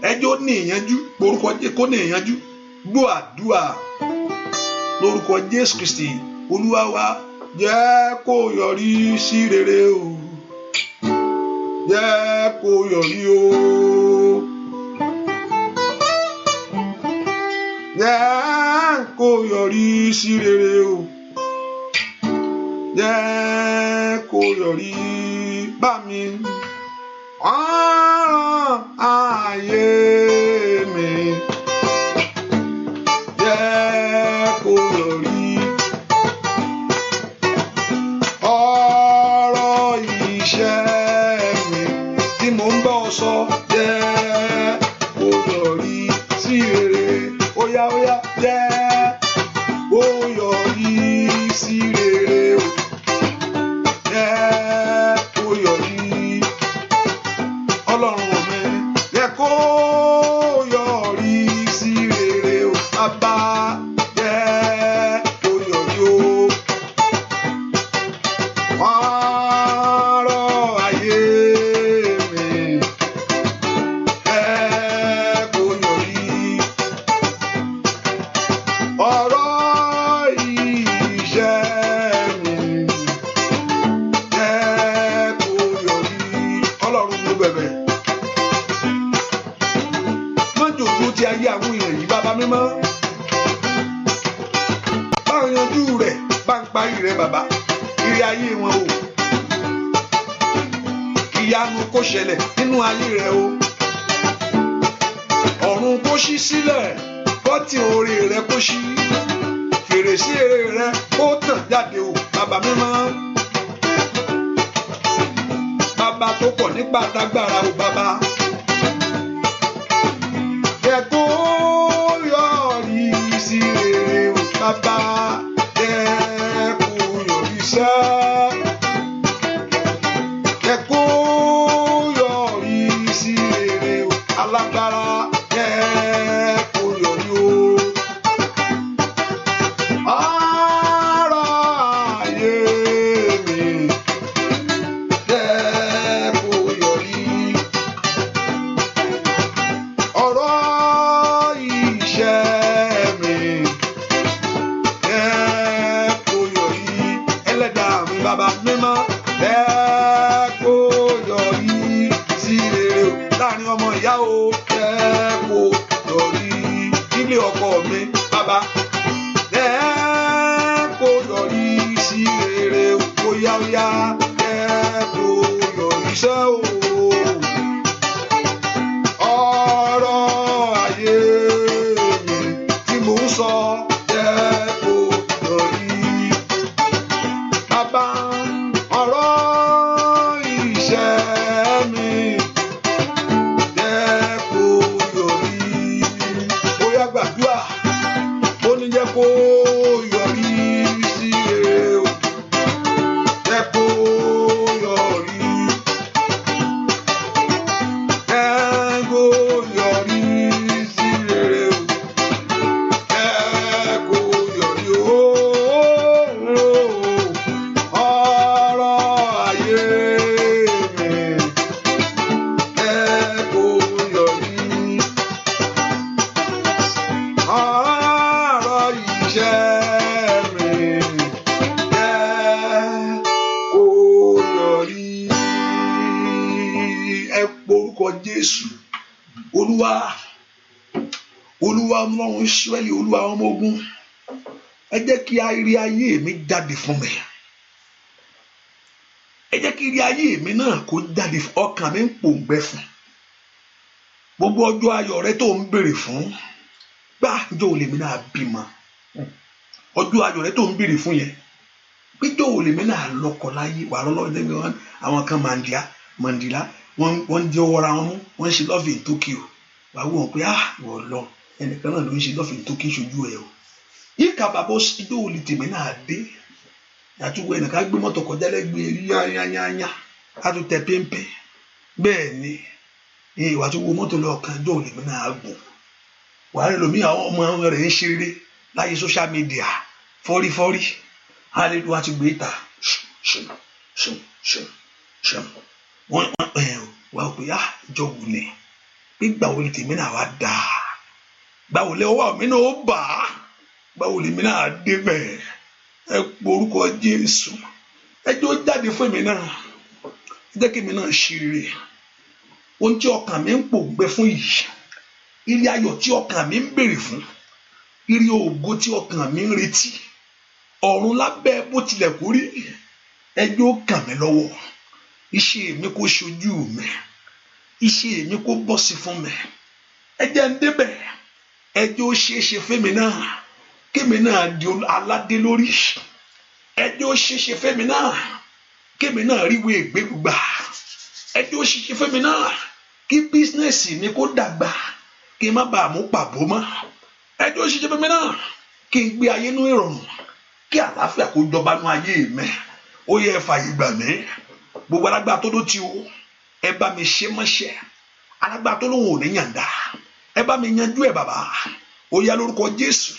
Ẹ jẹ́ ó ní ìyanjú. Orúkọ Jésù kó ní ìyanjú. Gbọ́ àdúrà lórúkọ Jésù Kristi Olúwa wa. Jẹ́ kó yọrí sí rere o. Jẹ́ kó yọrí o. Jẹ́ kó yọrí sí rere o. Jẹ́ kó yọrí bá mi. Ọ̀rọ̀ ayé mi. Jẹ́ kó yọrí. Ọ̀rọ̀ iṣẹ́ mi. tí mò ń bá ọ sọ jẹ́ kó yọrí sí rere. Óyá óyá jẹ́ kó yọrí sí rere o. Jẹ́ kó yọrí. Ọlọ́run mi jẹ́ kó yọrí sí rere o. Bàbá jẹ́ kó yọrí o. Ọ̀rọ̀ ayé mi jẹ́ kó yọrí. Ọ̀rọ̀ iṣẹ́ mi jẹ́ kó yọrí. Ọlọ́run mo bẹ̀bẹ̀. Má jòkó ti ayé àwọn èèyàn yìí, bàbá mímọ́. Bá ń yanjú rẹ̀, bá ń parí rẹ̀ bàbá. Ire ayé wọn o. Ìyanu kó ṣẹlẹ̀ nínú ayé rẹ̀ o. Ọ̀run kó ṣí sílẹ̀, bọ́tì oore rẹ̀ kó ṣí. Fèrèsé ere rẹ̀ kó tàn jáde o, bàbá mímọ́. Bàbá tó pọ̀ nípa dágbára o, bàbá. Jẹ́ kó yọrí sí rere o, bàbá. Jẹ́ kó yọrí sẹ́. Jẹ́ kó yọrí sí rere o, alágbára. Jẹ́ kó yọrí o. Ọ̀rọ̀ ayé mi jẹ́ kó yọrí. Ọ̀rọ̀ iṣẹ́ mi jẹ́ kó yọrí. Ẹlẹ́dàá mi bàbá mímọ́ jẹ́ kó yọrí sí rere o. Láàrin ọmọ ìyá o jẹ́ kó yọrí. Nílé ọkọ mi bàbá jẹ́ kó yọrí sí rere o. Óyá óyá jẹ́ kó yọrí sẹ́ o. Ọ̀rọ̀ ayé mi tí mò ń sọ jẹ́ kó yọrí. Bàbá ọ̀rọ̀ iṣẹ́ mi jẹ́ kó yọrí. Óyá gbàdúrà ó ní jẹ́ kó yọrí sí rere o. Jẹ́ kó yọrí. Jẹ́ kó yọrí sí rere o. Jẹ́ kó yọrí o. Ọ̀rọ̀ ayé mi jẹ́ kó yọrí. Ọ̀rọ̀ iṣẹ́ mi jẹ́ kó yọrí. Ẹ porúkọ Jésù. Olúwa, Olúwa Ọlọ́run Ísírẹ́lì, Olúwa ọmọ ogun. Ẹ jẹ́ kí ire ayé mi jáde fún mi. Ẹ jẹ́ kí ire ayé mi náà kó jáde fún ọkàn mi ń pòǹgbẹ fún. Gbogbo ọjọ́ ayọ̀ rẹ tó ń béèrè fún. Gbà jọ lèmi náà bímọ. Ọjọ́ ayọ̀ rẹ tó ń béèrè fún yẹn. Péjọ lèmi náà lọ́kọ láyé wà lọ́lọ́ níbi wọn. Àwọn kan màndìlá wọ́n ń di ọwọ́ ra wọn mú. Wọ́n ń ṣe love in Tokyo. Wà á wọ̀ pé wọ́n lọ ẹnìkan náà ló ń ṣe love in Tokyo ṣojú ẹ̀ o. Yíká bàbá ìjọ olè tèmi náà dé. Àtúwọ̀ ẹnìkan gbé mọ́tò kọjá lẹ́gbẹ̀ẹ́ yányányányá. A tún tẹ péńpé. Bẹ́ẹ̀ ni ìwà tó wo mọ́tò lọ́ọ̀kan ìjọ olè mi náà gùn. Wàá rí lómi àwọn ọmọ rẹ̀ ń ṣeré láyé social media fọ́rífọ́rí. Hallelujah ti gbé ta. Wọ́n wà ó pé ìjọ wù ní. Gbígbà wo ni tèmi náà wá dáa. Gbàwó lé ọwọ́ mi náà ó bà á. Gbàwó lèmi náà débẹ̀. Ẹ porúkọ Jésù. Ẹ jọ̀ọ́ jáde fún mi náà. Ẹ jẹ́ kí mi náà ṣe rere. Ohun tí ọkàn mi ń pòǹgbẹ fún yìí. Ire ayọ̀ tí ọkàn mi ń béèrè fún. Ire ògo tí ọkàn mi ń retí. Ọ̀run lábẹ́ bó tilẹ̀ kó rí. Ẹ jọ̀ọ́ kàn mí lọ́wọ́. Iṣẹ́ mi kó ṣojú mi. Iṣẹ́ mi kó bọ́ sí fún mi. Ẹ jẹ́ ń débẹ̀. Ẹ jọ̀ọ́ ṣeé ṣe fẹ́mi náà. Kémi náà di aládé lórí. Ẹ jọ̀ọ́ ṣeé ṣe fẹ́mi náà. Kémi náà ríwé ìgbégbà. ẹjọ́ ṣiṣẹ́ fẹ́mi náà kí bísínẹ́sì mi kó dàgbà kí n má bàa mú pàbó mọ́. ẹjọ́ ṣiṣẹ́ fẹ́mi náà kí n gbé ayé nú ìrọ̀rùn kí àlàáfíà kó jọba nú ayé mi. Ó yẹ ẹ fàyè gbà mí. Gbogbo alágbára tó dó ti o, ẹ bá mi ṣe mọ́ṣẹ́. Alágbára tó lóun ò ní yànda, ẹ bá mi yanjú ẹ bàbá. Ó yá lórúkọ Jésù,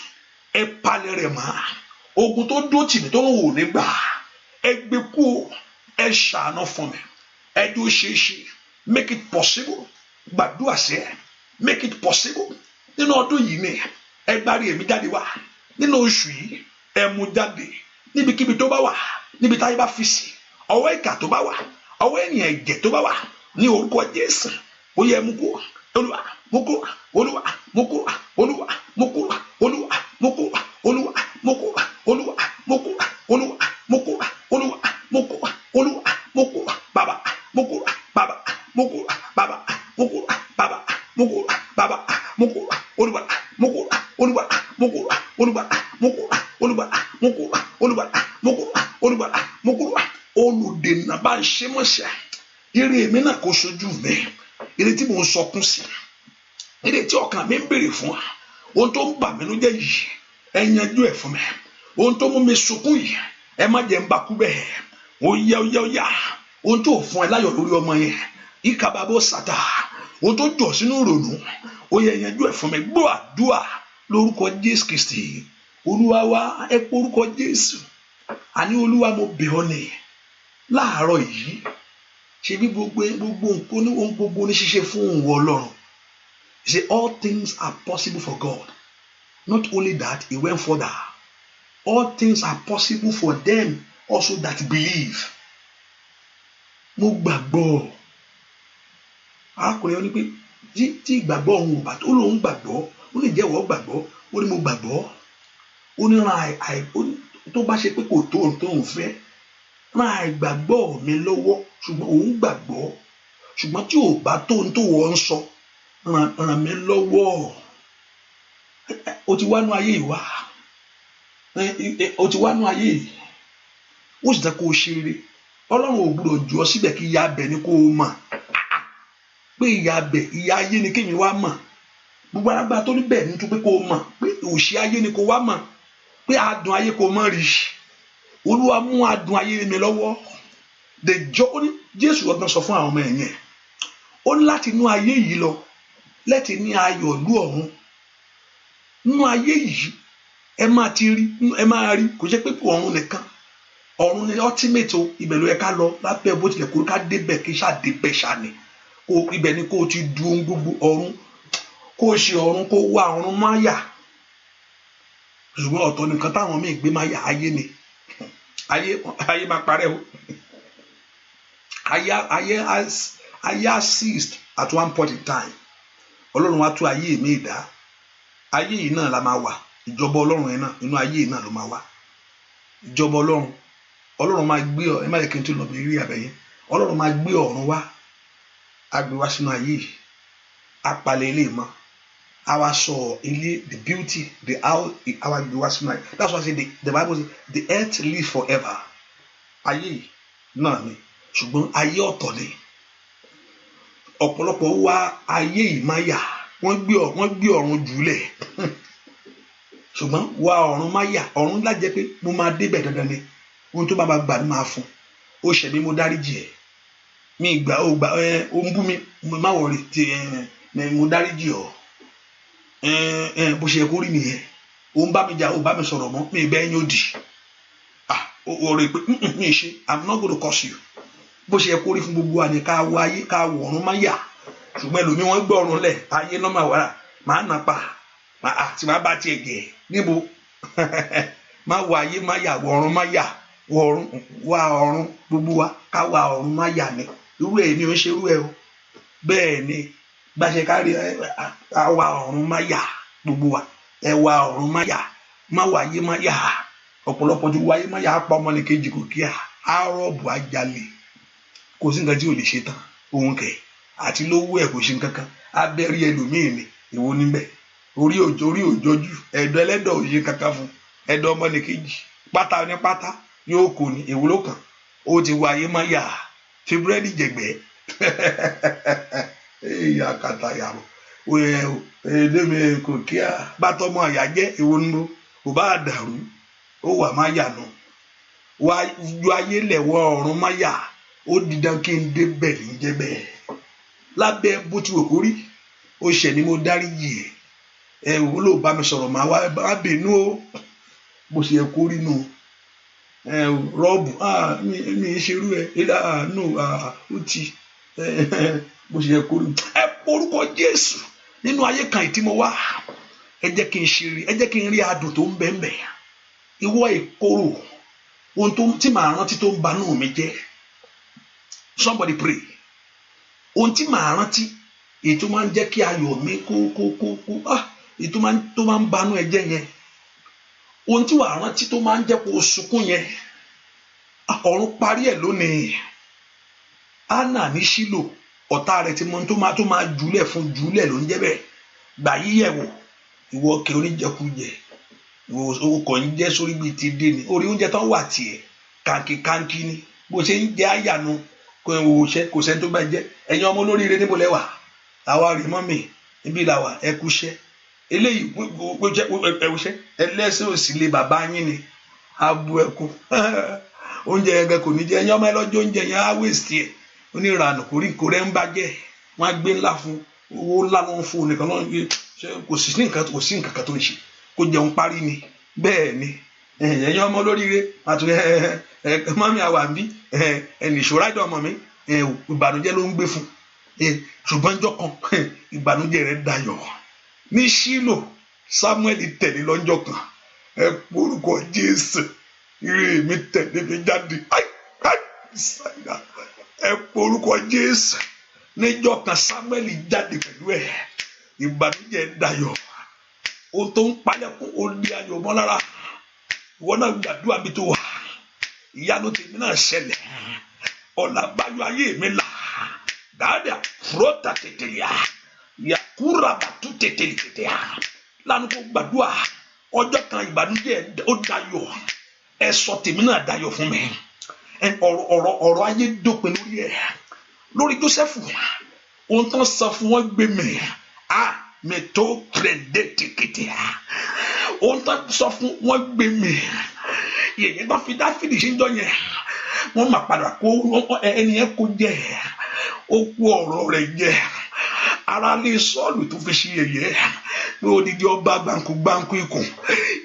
ẹ palẹ̀ rẹ̀ mọ́. Ogun tó dó tì mí tó lóun ò ní gbà, ẹ gbé kú o, ẹ ṣàánú fún mi. Ẹ dúró ṣeéṣe, make it possible. Gbàdúrà sẹ́, make it possible. Nínú ọdún yìí ni ẹ gbárí èmi jáde wá. Nínú oṣù yìí ẹ mú jáde níbikíbi tó bá wà, níbi táyé bá fi sí, ọwọ́ ìkà tó bá wà, ọwọ́ ènìyàn ẹ̀jẹ̀ tó bá wà, ní orúkọ Jésù. Ó yẹ mú kúrò, Olúwa mú kúrò, Olúwa mú kúrò, Olúwa mú kúrò, Olúwa mú kúrò, Olúwa mú kúrò, Olúwa mú kúrò, Olúwa mú kúrò, Olúwa mú kúrò, Olúwa mú kúrò, Bàbá mú kúrò, Bàbá mú kúrò, Bàbá mú kúrò, Bàbá mú kúrò, Bàbá mú kúrò, Olúwa mú kúrò, Olúwa mú kúrò, Olúwa mú kúrò, Olúwa mú kúrò, Olúwa mú kúrò, Olúwa mú kúrò. Olùdènà bá ń ṣe mọ́ṣẹ́. Ire èmi náà kò ṣojú mi. Ire tí mò ń sọkún sí, ire tí ọkàn mi ń béèrè fún wa. Ohun tó ń bà mí nínú jẹ́ yìí, ẹ yanjú ẹ̀ fún mi. Ohun tó mú mi sunkún yìí, ẹ má jẹ́ ń bá kú bẹ́ẹ̀. Ó yá. Ohun tó fún ẹ láyọ̀ lórí ọmọ yẹn, ìkàbàbọ̀ sàtà. Ohun tó jọ̀ sínú ìrònú, ó yẹ yanjú ẹ̀ fún mi. Gbọ́ àdúrà lórúkọ Jésù Kristi. Olúwa wa, ẹ pé orúkọ Jésù. Àní Olúwa mo bẹ̀ ọ́ ní láàárọ̀ yìí. Ṣé bí gbogbo ohun gbogbo ní ṣíṣe fún òun Ọlọ́run. He said all things are possible for God. Not only that, he went further. All things are possible for them also that believe. Mo gbàgbọ́. Arákùnrin yẹn ní pé tí ìgbàgbọ́ òun ò bá tó lóun gbàgbọ́, ó lè jẹ́wọ́ gbàgbọ́, ó ní mo gbàgbọ́. Ó ní tó bá ṣe pé kò tó ohun tó ń fẹ́, ràn àìgbàgbọ́ mi lọ́wọ́, ṣùgbọ́n òun gbàgbọ́. Ṣùgbọ́n tí ò bá tó ohun tó wọ́n ń sọ, ràn mí lọ́wọ́. O ti wá nú ayé ìwà, o ti wá nú ayé yìí, ó sì jẹ́ kó o ṣe eré. Ọlọ́run ò gbúdọ̀ jù ọ́ síbẹ̀ kí ìyà abẹ ni kó o mọ̀ pé ìyà abẹ, ìyà ayé ni kémi wá mọ̀. Gbogbo alágbára tó ní bẹ́ẹ̀ ni tó pé kó o mọ̀ pé òṣì ayé ni kó wá mọ̀, pé adùn ayé kó o mọ̀ rí. Olúwa mú adùn ayé mi lọ́wọ́. Ó ní Jésù ọgbọ́n sọ fún àwọn ọmọ ẹ̀yìn ẹ̀, ó ní láti inú ayé yìí lọ láti ní ayọ̀ ìlú ọ̀run. Nínú ayé yìí ẹ máa rí kò jẹ́ pé ọ̀run nìkan, ọ̀run ni ultimate o. Ibẹ̀ ló yẹ ká lọ lábẹ́ bó tilẹ̀ kó ká débẹ̀ kí ṣáà débẹ̀ ṣáà ni. Ibẹ̀ ni kó o ti du ohun gbogbo ọ̀run, kó o ṣe ọ̀run, kó o wá ọ̀run máa yà. Ṣùgbọ́n ọ̀tọ̀ nìkan táwọn míì gbé máa yà ayé ni. Ayé máa parẹ́ o. Ayé ceased at one point in time. Ọlọ́run wá tú ayé mi dá. Ayé yìí náà la máa wà. Ìjọba Ọlọ́run yẹn náà inú ayé yìí náà ló máa wà. Ìjọba Ọlọ́run máa gbé ọ, ẹ má yẹ kí n tó lọ bí rí àbẹ̀yẹ. Ọlọ́run máa gbé ọ̀run wá, á gbé wá sínú ayé yìí, á palẹ̀ ilé mọ́, á wá sọ ilé, the beauty, the how, á wá gbé wá sínú ayé. That's why I say the Bible says the earth lives forever. Ayé yìí náà ni, ṣùgbọ́n ayé ọ̀tọ̀ ni. Ọ̀pọ̀lọpọ̀ wá ayé yìí máa yà, wọ́n gbé ọ̀run jùlẹ̀. Ṣùgbọ́n wá ọ̀run máa yà, ọ̀run lájẹ́ pé mo máa débẹ̀ dandan ni. Ohun tó bá máa gbà ní máa fún. Ó ṣẹ̀ mí, mo dáríjì ẹ̀. Mi ìgbà ó ń bú mi, mo má wọ̀rì tí mo dáríjì ọ́. Bó ṣe yẹ kó rí nìyẹn. Ó ń bá mi jà, ó bá mi sọ̀rọ̀ mọ́, mi ìbẹ́ yín ó dì. Ó rí pé mi ṣe, I'm not going to curse you. Bó ṣe yẹ kó rí fún gbogbo wa ni ká wọ ayé, ká wọ ọ̀run máa yà. Ṣùgbọ́n ẹlòmíì wọ́n gbé ọ̀run lẹ̀, ayé náà máa wà, máa nà pa, tí máa bá tiẹ̀ gẹ̀ níbo. Má wọ ayé máa yà, wọ ọ̀run máa yà, wá ọ̀run gbogbo wa, ká wá ọ̀run máa yà ni. Irú ẹ̀ ni ó ń ṣe irú ẹ̀ o. Bẹ́ẹ̀ ni bá ṣe ká rí ká wá ọ̀run máa yà gbogbo wa, ẹ wá ọ̀run máa yà, má wọ ayé máa yà. Ọ̀pọ̀lọpọ̀ ti wọ ayé máa yà, á pa ọmọnìkejì kò kí á rọ̀bù ajalè. Kò sí nǹkan tí ò lè ṣe tán òun kẹ̀ àti lówó ẹ̀ kò ṣe nǹkan kan. Abẹ́rí ẹlòmíì ni èwo níbẹ̀. Orí òjòjú ẹ̀dọ̀ ẹlẹ́dọ̀ ò ṣe kankan fún ẹ̀dọ̀ ọmọnìkejì. Pátá ní pátá yóò kò ní èwo ló kàn. Ó ti wọ ayé máa yà, fi búrẹ́dì jẹ̀gbẹ́, ìyá kàtà yàrá èdèmí kò kíá bátọmọ àyà jẹ ìwọ nínú kò bá dàrú ó wà má yà nù wá ju ayé lẹwọ ọ̀run má yà ó dídán kí n dé bẹ́ẹ̀ ní jẹ́ bẹ́ẹ̀ lábẹ́ bó ti wò kó rí ó ṣẹ̀ ni mo dáríjì ẹ òun ló bá mi sọ̀rọ̀ máa wá bínú o bó ṣe yẹ kó rí nù rọ́ọ̀bù mi ṣerú nù ó ti bó ṣe yẹ kó rí ẹ porúkọ Jésù nínú ayé kan tí mo wá ẹ jẹ́ kí n ṣe rí ẹ jẹ́ kí n rí adùn tó ń bẹ́ẹ̀ ìwọ ìkorò ohun tó tí màá rántí tó ń banú mi jẹ́ somebody pray ohun tí màá rántí èyí tó máa ń jẹ́ kí ayọ̀ mi kó èyí tó máa ń banú ẹ jẹ́ yẹn ohun tí wàá rántí tó máa ń jẹ́ kó sunkún yẹn ọ̀run parí ẹ̀ lónìí. Anna ní Ṣílò ọ̀tá rẹ̀ tí mo tó máa jùlẹ̀ fún jùlẹ̀ ló ń jẹ́ bẹ́ẹ̀ gbà yíyẹ̀wò ìwọ kẹ oníjẹkújẹ ìwọ kò ń jẹ́ sórí bíi ti dé ni orí oúnjẹ tán wà tiẹ̀ kàǹkì ni bó ṣe ń jẹ́ àyànú kò sẹ́ni tó bá jẹ́ ẹ̀yin ọmọ olóríire níbo lẹ́wà àwa rí mọ́mì níbí làwà ẹkúṣẹ́ eléyìí ẹwùṣẹ́ ẹlẹ́sìn òsì lé bàbá yín ni abu ẹkún oúnjẹ yẹn kò ní jẹ ẹ̀yin ọmọ ẹlọ́jọ́ oúnjẹ yẹn á wéṣì ẹ̀ oníranù kò rẹ́ ń bàjẹ́ wọ́n á gbé ńlá fún owó ńlá ló ń fún un nìkan náà kò sí nǹkan kan tó ń ṣe kó jẹun parí ni bẹ́ẹ̀ ni ẹ̀yin ọmọ olóríire àtúnyẹ mọ́mí àwa ń bí ẹnì ìṣòro àjọ ọmọ mi ìbànújẹ́ ló ń gbé fún ṣùgbọ́n ọjọ́ kan ìbànújẹ́ rẹ̀ dayọ̀ ní Ṣílò Samuel tẹ̀lé lọ́jọ́ kan ẹ porúkọ Jésù ire mi tẹ̀lé mi jáde ẹ porúkọ Jésù níjọ́ kan Samuel jáde pẹ̀lú ẹ ìbànújẹ́ dayọ̀ ohun tó ń palẹ̀kùn ó di ayọ̀ mọ́ lára ìwọ náà gbàdúrà mi tó wà ìyanu tèmi náà ṣẹlẹ̀ ọ̀nà àbáyọ ayé mi là dáadáa fúrọ́tà tètè yá yakura bàtú tètè yá lánàá kó gbàdúrà ọjọ́ kan ìbànújẹ́ ó dayọ̀ ẹ sọ tèmi náà dayọ̀ fún mi ọ̀rọ̀ ayé dópin lórí Jósẹ́fù ohun tán sọ fún wọn gbé mi mẹtọ pẹrẹdẹtìkìtì ohun tán sọ fún wọn gbé mi yẹyẹ bá fi Dáfídì ṣe ń jọ yẹn wọn máa padà kó ẹni yẹn kó jẹ ó kú ọ̀rọ̀ rẹ̀ jẹ ara lè Sọ́ọ̀lù tó fi ṣe yẹyẹ pé odidi ọba gbàǹkú ikùn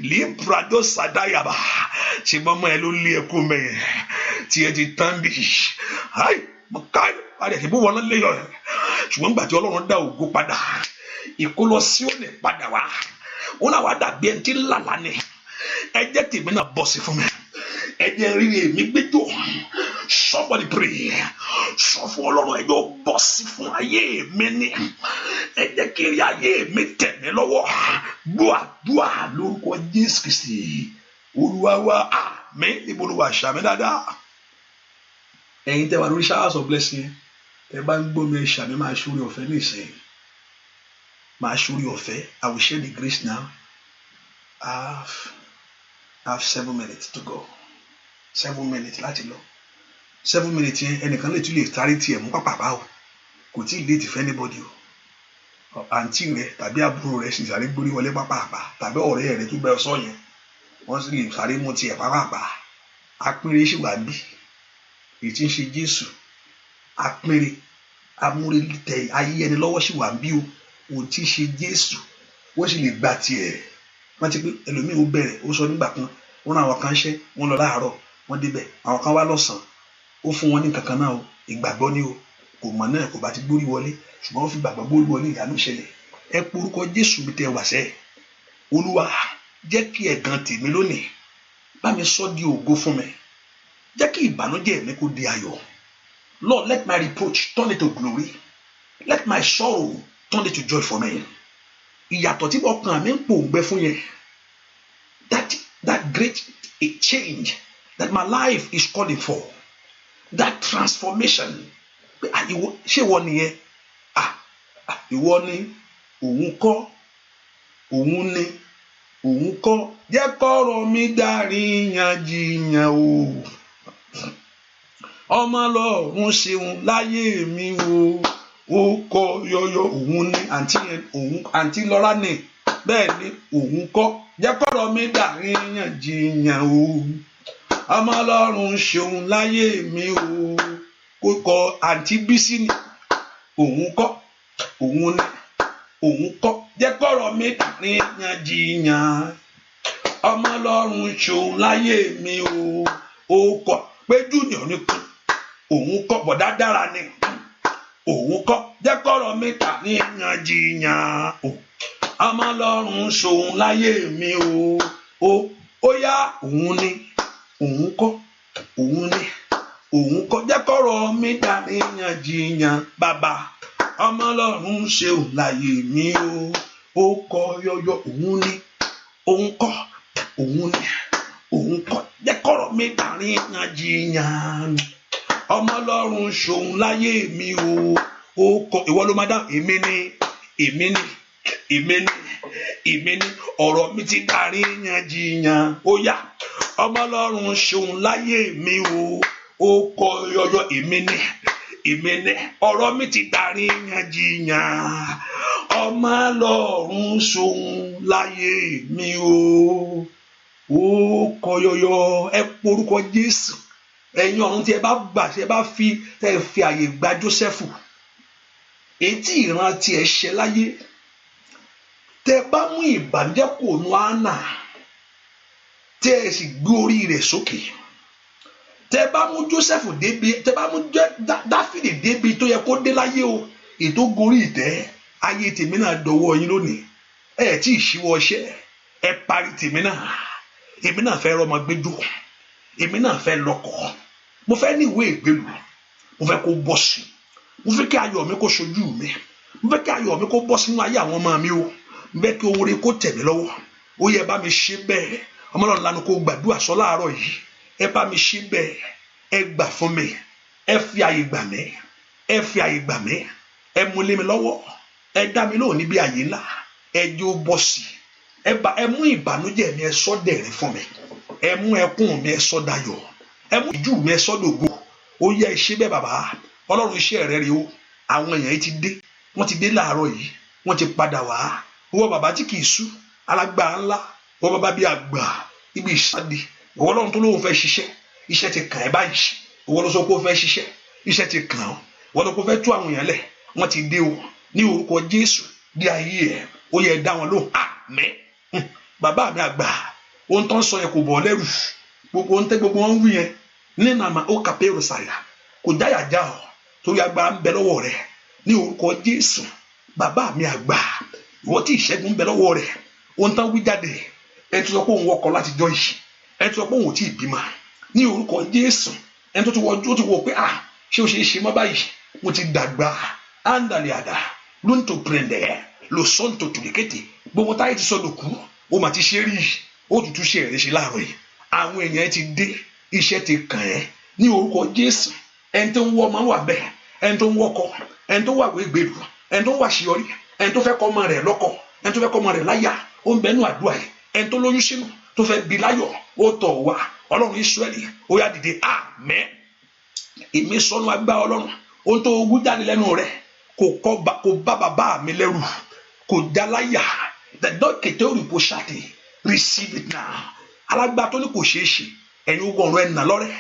librado sadayaba ṣe mọ́mọ́ ẹ ló lé ẹkú mẹ́yẹn tí ẹ ti tán bí mo ká padà sí bó wọn lé yọ ṣùgbọ́n gbà tí Ọlọ́run dá ògo padà ìkólọ Síónì padà wá ó náà wá dàbí ẹni tí ń làlá ni ẹ jẹ́ tèmi náà bọ́ sí fún mi ẹ jẹ́ rírì èmi gbẹjọ somebody pray sọ fún Ọlọ́run ẹ jọ bọ́ sí fún ayé mi ni ẹ jẹ́ kí rí ayé mi tẹ̀ mí lọ́wọ́ gbọ́ lórúkọ Jésù Kristi Olúwa wa àmín níbo ló wà ṣàmì dáadáa ẹ̀yin tẹ́ wà lórí showers of blessing ẹ bá ń gbọ́ mi ẹ ṣàmì máa ṣorí ọ̀fẹ́ nísìnyí. My shuri ọ̀fẹ́. I will share the grace now. I have 7 minutes to go. 7 minutes láti lọ. 7 minutes yẹn ẹnìkan lè tún lè sáré tiẹ̀ mú pàpàpà o. Kò tí ì late for anybody o. Àǹtí rẹ tàbí àbúrò rẹ sì sáré gbórí wọlé pàpàpà tàbí ọ̀rẹ́ rẹ tó bẹ sọ yẹn. Wọ́n sì lè sáré mú tiẹ̀ pàpàpà. Apínrere sì wà bí. Èyí tí ń ṣe Jésù. Apínrere amúre tẹ ayé ẹni lọ́wọ́ sì wà bí o. Ohun tí ṣe Jésù wọ́n sì lè gba tiẹ̀ wọ́n ti pé ẹlòmíì ó bẹ̀rẹ̀ ó sọ nígbà kan wọ́n náà àwọn kan ṣẹ́ wọ́n lọ láàárọ̀ wọ́n débẹ̀ àwọn kan wá lọ́sàn-án ó fún wọn ní kankan náà o ìgbàgbọ́ ni o kò mọ̀ náà kò bá ti gbórí wọlé ṣùgbọ́n wọ́n fi gbàgbọ́ gbórí wọlé ìyanu ìṣẹ̀lẹ̀ ẹ porúkọ Jésù bí tẹ wà sẹ́ Olúwa jẹ́ kí ẹ̀gàn tèmi lónìí bá mi sọ di ògo fún mi jẹ́ kí ìbànújẹ́ mi kó di ayọ̀ Lord let my reproach turn it to glory let my sorrow turn it to joy for me. Ìyàtọ̀ tí ọkàn mi ń pòǹgbẹ fún yẹn. That great change that my life is calling for. That transformation. Ṣé ìwọ nìyẹn? Ìwọ ni òun kọ́. Òun ni òun kọ́. Jẹ́ kọ́rọ̀ mi dárí yanjiyàn o. ọmọ Ọlọ́run ṣeun láyé mi o ó kọ yọyọ. Òun ni àǹtí Lọ́lá ni bẹ́ẹ̀ ni òun kọ́. Jẹ́ kọ́rọ̀ mi dàríyànjiyàn o, ọmọ Ọlọ́run ṣeun láyé mi o ó kọ. àǹtí Bísí ni òun kọ́, òun ni òun kọ́. Jẹ́ kọ́rọ̀ mi dàríyànjiyàn, ọmọ Ọlọ́run ṣeun láyé mi o ó kọ́. Pé Junior ni kú òun kọ́, bọ̀dá dára ni òun kọ́. Jẹ́ kọ́rọ̀ mi dàríyànjiyàn o, ọmọ Ọlọ́run ṣeun láyé mi o ó yá. Òun ni òun kọ́, òun ni òun kọ́. Jẹ́ kọ́rọ̀ mi dàríyànjiyàn, bàbá ọmọ Ọlọ́run ṣeun láyé mi ó kọ yọyọ. Òun ni òun kọ́, òun ni òun kọ́. Jẹ́ kọ́rọ̀ mi dàríyànjiyàn, ọmọ Ọlọ́run ṣeun láyé mi ó kọ. Ìwọ ló máa dá èmi ni ọ̀rọ̀ mi ti dàríyànjiyàn ó yá. Ọmọ Ọlọ́run ṣeun láyé mi ó kọ yọyọ. Èmi ni ọ̀rọ̀ mi ti dàríyànjiyàn, ọmọ Ọlọ́run ṣeun láyé mi ó kọ yọyọ. Ẹ porúkọ Jésù. Ẹ̀yin ọ̀run tí ẹ bá gbà, tí ẹ bá fi àyè gba Jósẹ́fù, etí ìran tí ẹ ṣe láyé, tẹ bá mú ìbànújẹ́ kò nu Hánà, tẹ ẹ sì gbé orí rẹ̀ sókè, tẹ bá mú Jósẹ́fù débi, tẹ bá mú Dáfídì débi tó yẹ kó dé láyé o, ètò gorí ìtẹ́, ayé tèmi náà dọwọ́ yín lónìí. Ẹ tí ì ṣíwọ́ iṣẹ́, ẹ parí tèmi náà. Èmi náà fẹ́ rọmọ gbẹjọ, èmi náà fẹ́ lọ́kọ, mo fẹ́ ní ìwé ìgbélú, mo fẹ́ kó bọ́ sí, mo fẹ́ kí ayọ̀ mi kó ṣojú mi, mo fẹ́ kí ayọ̀ mi kó bọ́ sínú ayé àwọn ọmọ mi o, mo fẹ́ kí ohun rere kó tẹ̀ mí lọ́wọ́. Ó yẹ bá mi ṣe bẹ́ẹ̀. Ọmọ Ọlọ́run lanu kó gbàdúrà sọ láàárọ̀ yìí. Ẹ bá mi ṣe bẹ́ẹ̀. Ẹ gbà fún mi, ẹ fi àyè gbà mí, ẹ fi àyè gbà mí, ẹ mú lé mi lọ́wọ́, ẹ dá mi lóhùn níbi àyè ńlá, ẹ jó bọ́ sí. Ẹ mú ìbànújẹ́ mi ẹ sọ dẹ̀rín fún mi, ẹ mú ẹkún mi ẹ sọ dayọ̀, ẹ mú ìjú mi ẹ sọ dògo. Ó yẹ ṣe bẹ́ẹ̀ bàbá. Ọlọ́run iṣẹ́ rẹ̀ rí o. Àwọn èèyàn ti dé, wọ́n ti dé láàárọ̀ yìí, wọ́n ti padà wá. Ìwọ bàbá tí kì í sú, alágbára ńlá, ìwọ bàbá bí àgbà ibi ìsádi, ìwọ Ọlọ́run tó lóun fẹ́ ṣiṣẹ́, iṣẹ́ ti kàn ẹ́ báyìí. Ìwọ ló sọ pé ó fẹ́ ṣiṣẹ́, iṣẹ́ ti kàn ọ́. Ìwọ ló fẹ́ tú àwọn èèyàn lẹ̀, wọ́n ti dé o. Ní orúkọ Jésù dé ayé ẹ̀, ó yẹ dá wọn lóhùn. Àmín. Bàbá mi àgbà, ohun tó ń sọ yẹn kò bọ̀ lẹ́rù. Gbogbo wọn ń wí yẹn nínú àmà ó kàpẹ́rù sàyà, kò jáyà já ọ, torí agbára ń bẹ lọ́wọ́ rẹ̀. Ní orúkọ Jésù, bàbá mi àgbà, ìwọ tí ìṣẹ́gun ń bẹ lọ́wọ́ rẹ̀, ohun tán wí jáde, ẹni tó sọ pé òun wọkọ̀ láti jọ yìí, ẹni tó sọ pé òun ò tí ì bímọ, ní orúkọ Jésù, ẹni tó ti wọ pé ṣé o ṣe é ṣe mọ́ báyìí, mo ti dàgbà, ándàlẹ̀ àdá ló ń tó pèrèndẹ̀ ló sọ ń tó tùlẹ̀kẹ́tẹ̀, gbogbo táyé ti sọ lòkú, ó mà ti ṣe rí, ó tutù ṣe ẹ̀rẹ́ ṣe láàárọ̀ yìí. Àwọn èèyàn ti dé, iṣẹ́ ti kàn ẹ́ ní orúkọ Jésù. Ẹni tó ń wọ ọmọ wà bẹ́ẹ̀, ẹni tó ń wọkọ, ẹni tó wà wégbèrú, ẹni tó wà ṣíọrí, ẹni tó fẹ́ kọ́ ọmọ rẹ̀ lọ́kọ, ẹni tó fẹ́ kọ́ ọmọ rẹ̀ láyà, ó ń bẹnu àdúrà yìí. Ẹni tó lóyún sínú tó fẹ́ bí láyọ̀, ó tọ̀ wá. Ọlọ́run Ísírẹ́lì, ó yá dìde. Àmín. Èmi sọnù agbá Ọlọ́run, ohun tó wú jáde lẹ́nu rẹ̀ kò bá bàbá mi lẹ́rù, kò já láyà. The dog kete òrìbó ṣáàtì, receive it now. Alágbá tó ní kò ṣeé ṣe, ẹ̀yin ogun ọ̀run ẹ̀nà lọ́rẹ̀,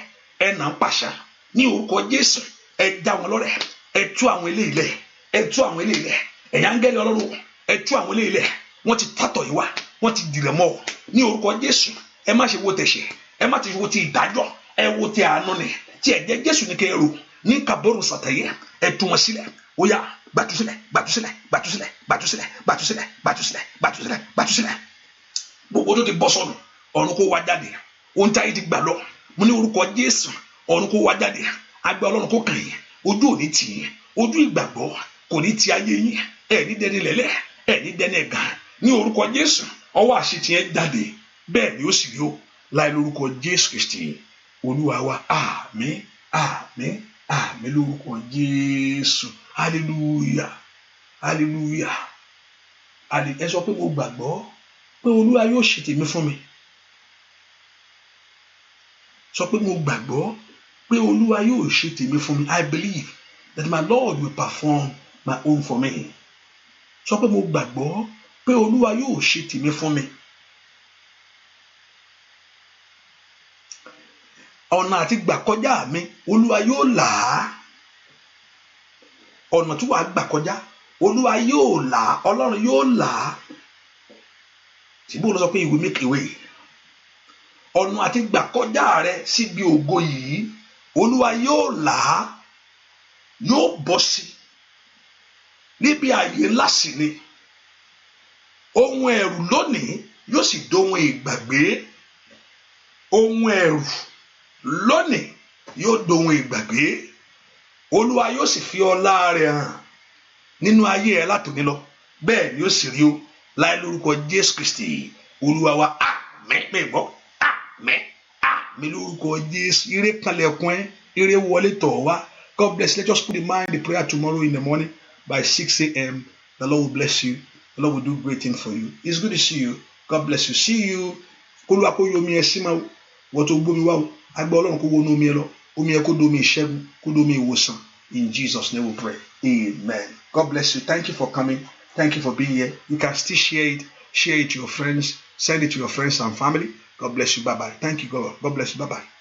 ẹ̀nà ń pàṣà ní orúkọ Jésù. Ẹ já wọn lọ́rẹ̀, ẹ tú àwọn eléyìí lẹ̀, ẹ tú àwọn eléyìí lẹ̀. Ẹ̀yin áńgẹ́lì Ọlọ́run, ẹ tú àwọn eléyìí lẹ̀. Wọ́n ti tàtọ̀ yìí wá, wọ́n ti dìrẹ̀ mọ́ ọ ní orúkọ Jésù. Ẹ má ṣe wo tẹ̀ṣẹ̀, ẹ má ti wo ti ìdájọ́, ẹ wo ti àánú ni, tí ẹ̀jẹ̀ Jésù ní kẹrù ní kàbọrù sàtẹyẹ. Ẹ tú wọn sílẹ̀, ó yá gbàtúsílẹ̀, gbàtúsílẹ̀, gbàtúsílẹ̀, gbàtúsílẹ̀, gbàtúsílẹ̀, gbàtúsílẹ̀, gbàtúsílẹ̀, gbàtúsílẹ̀. Gbogbo tó ti bọ́ sọnù, ọ̀run kó wá jáde. Ohun tí ayé ti gbà lọ, mo ní orúkọ Jésù, ọ̀run kó wá jáde. Agbẹ́ Ọlọ́run kó kàn yín, ojú ò ní tì yín, ojú ìgbàgbọ́ kò ní ti ayé yín. Ẹ ní dẹni lẹ́lẹ̀, ẹ ní dẹni ẹ̀gàn ní orúkọ Jésù. Ọwọ́ àṣetì yẹn jáde, bẹ́ẹ̀ ni ó sì rí o, láì lórúkọ Jésù Kristi Olúwa wa. Àmín, àmín, àmín lórúkọ Jésù. Hallelujah, hallelujah. Ẹ sọ pé mo gbàgbọ́ pé Olúwa yóò ṣe tèmi fún mi. Sọ pé mo gbàgbọ́ pé pé Olúwa yóò ṣe tèmi fún mi. I believe that my Lord will perform my own for me. Sọ pé mo gbàgbọ́ pé Olúwa yóò ṣe tèmi fún mi. Ọ̀nà àti gbà kọjá mi Olúwa yóò là á. Ọ̀nà tí wàá gbà kọjá Olúwa yóò là á. Ọlọ́run yóò là á. Ṣùgbọ́n ó lọ sọ pé he will make a way. Ọ̀nà àti gbà kọjá rẹ síbi ògo yìí Olúwa yóò là á. Yóò bọ́ sí níbi ààyè ńlá sí ni. Ohun ẹ̀rù lónìí yóò sì dohun ìgbàgbé. Ohun ẹ̀rù lónìí yóò dohun ìgbàgbé. Olúwa yóò sì fi ọlá rẹ̀ hàn nínú ayé ẹ látòní lọ. Bẹ́ẹ̀ ni ó sì rí o láì lórúkọ Jésù Kristi Olúwa wa. Àmín. Pé gbọ́ àmín àmín lórúkọ Jésù. Ire kanlẹ̀kùn ẹ, ire wọlé tọ̀ wá. God bless. Let us put in mind the prayer tomorrow in the morning by 6 a.m. The Lord will bless you. The Lord will do great things for you. It's good to see you. God bless you. See you. Olúwa kó yọ omi ẹ sí máa wọ́n tó gbómi wá o. Agbá Ọlọ́run kó wọnú omi ẹ lọ. Omi ẹ kó domi ìṣẹ́gun, kó domi ìwòsàn. In Jesus' name we pray. Amen. God bless you. Thank you for coming. Thank you for being here. You can still share it. Share it to your friends. Send it to your friends and family. God bless you. Bye-bye. Thank you, God. God bless you. Bye-bye.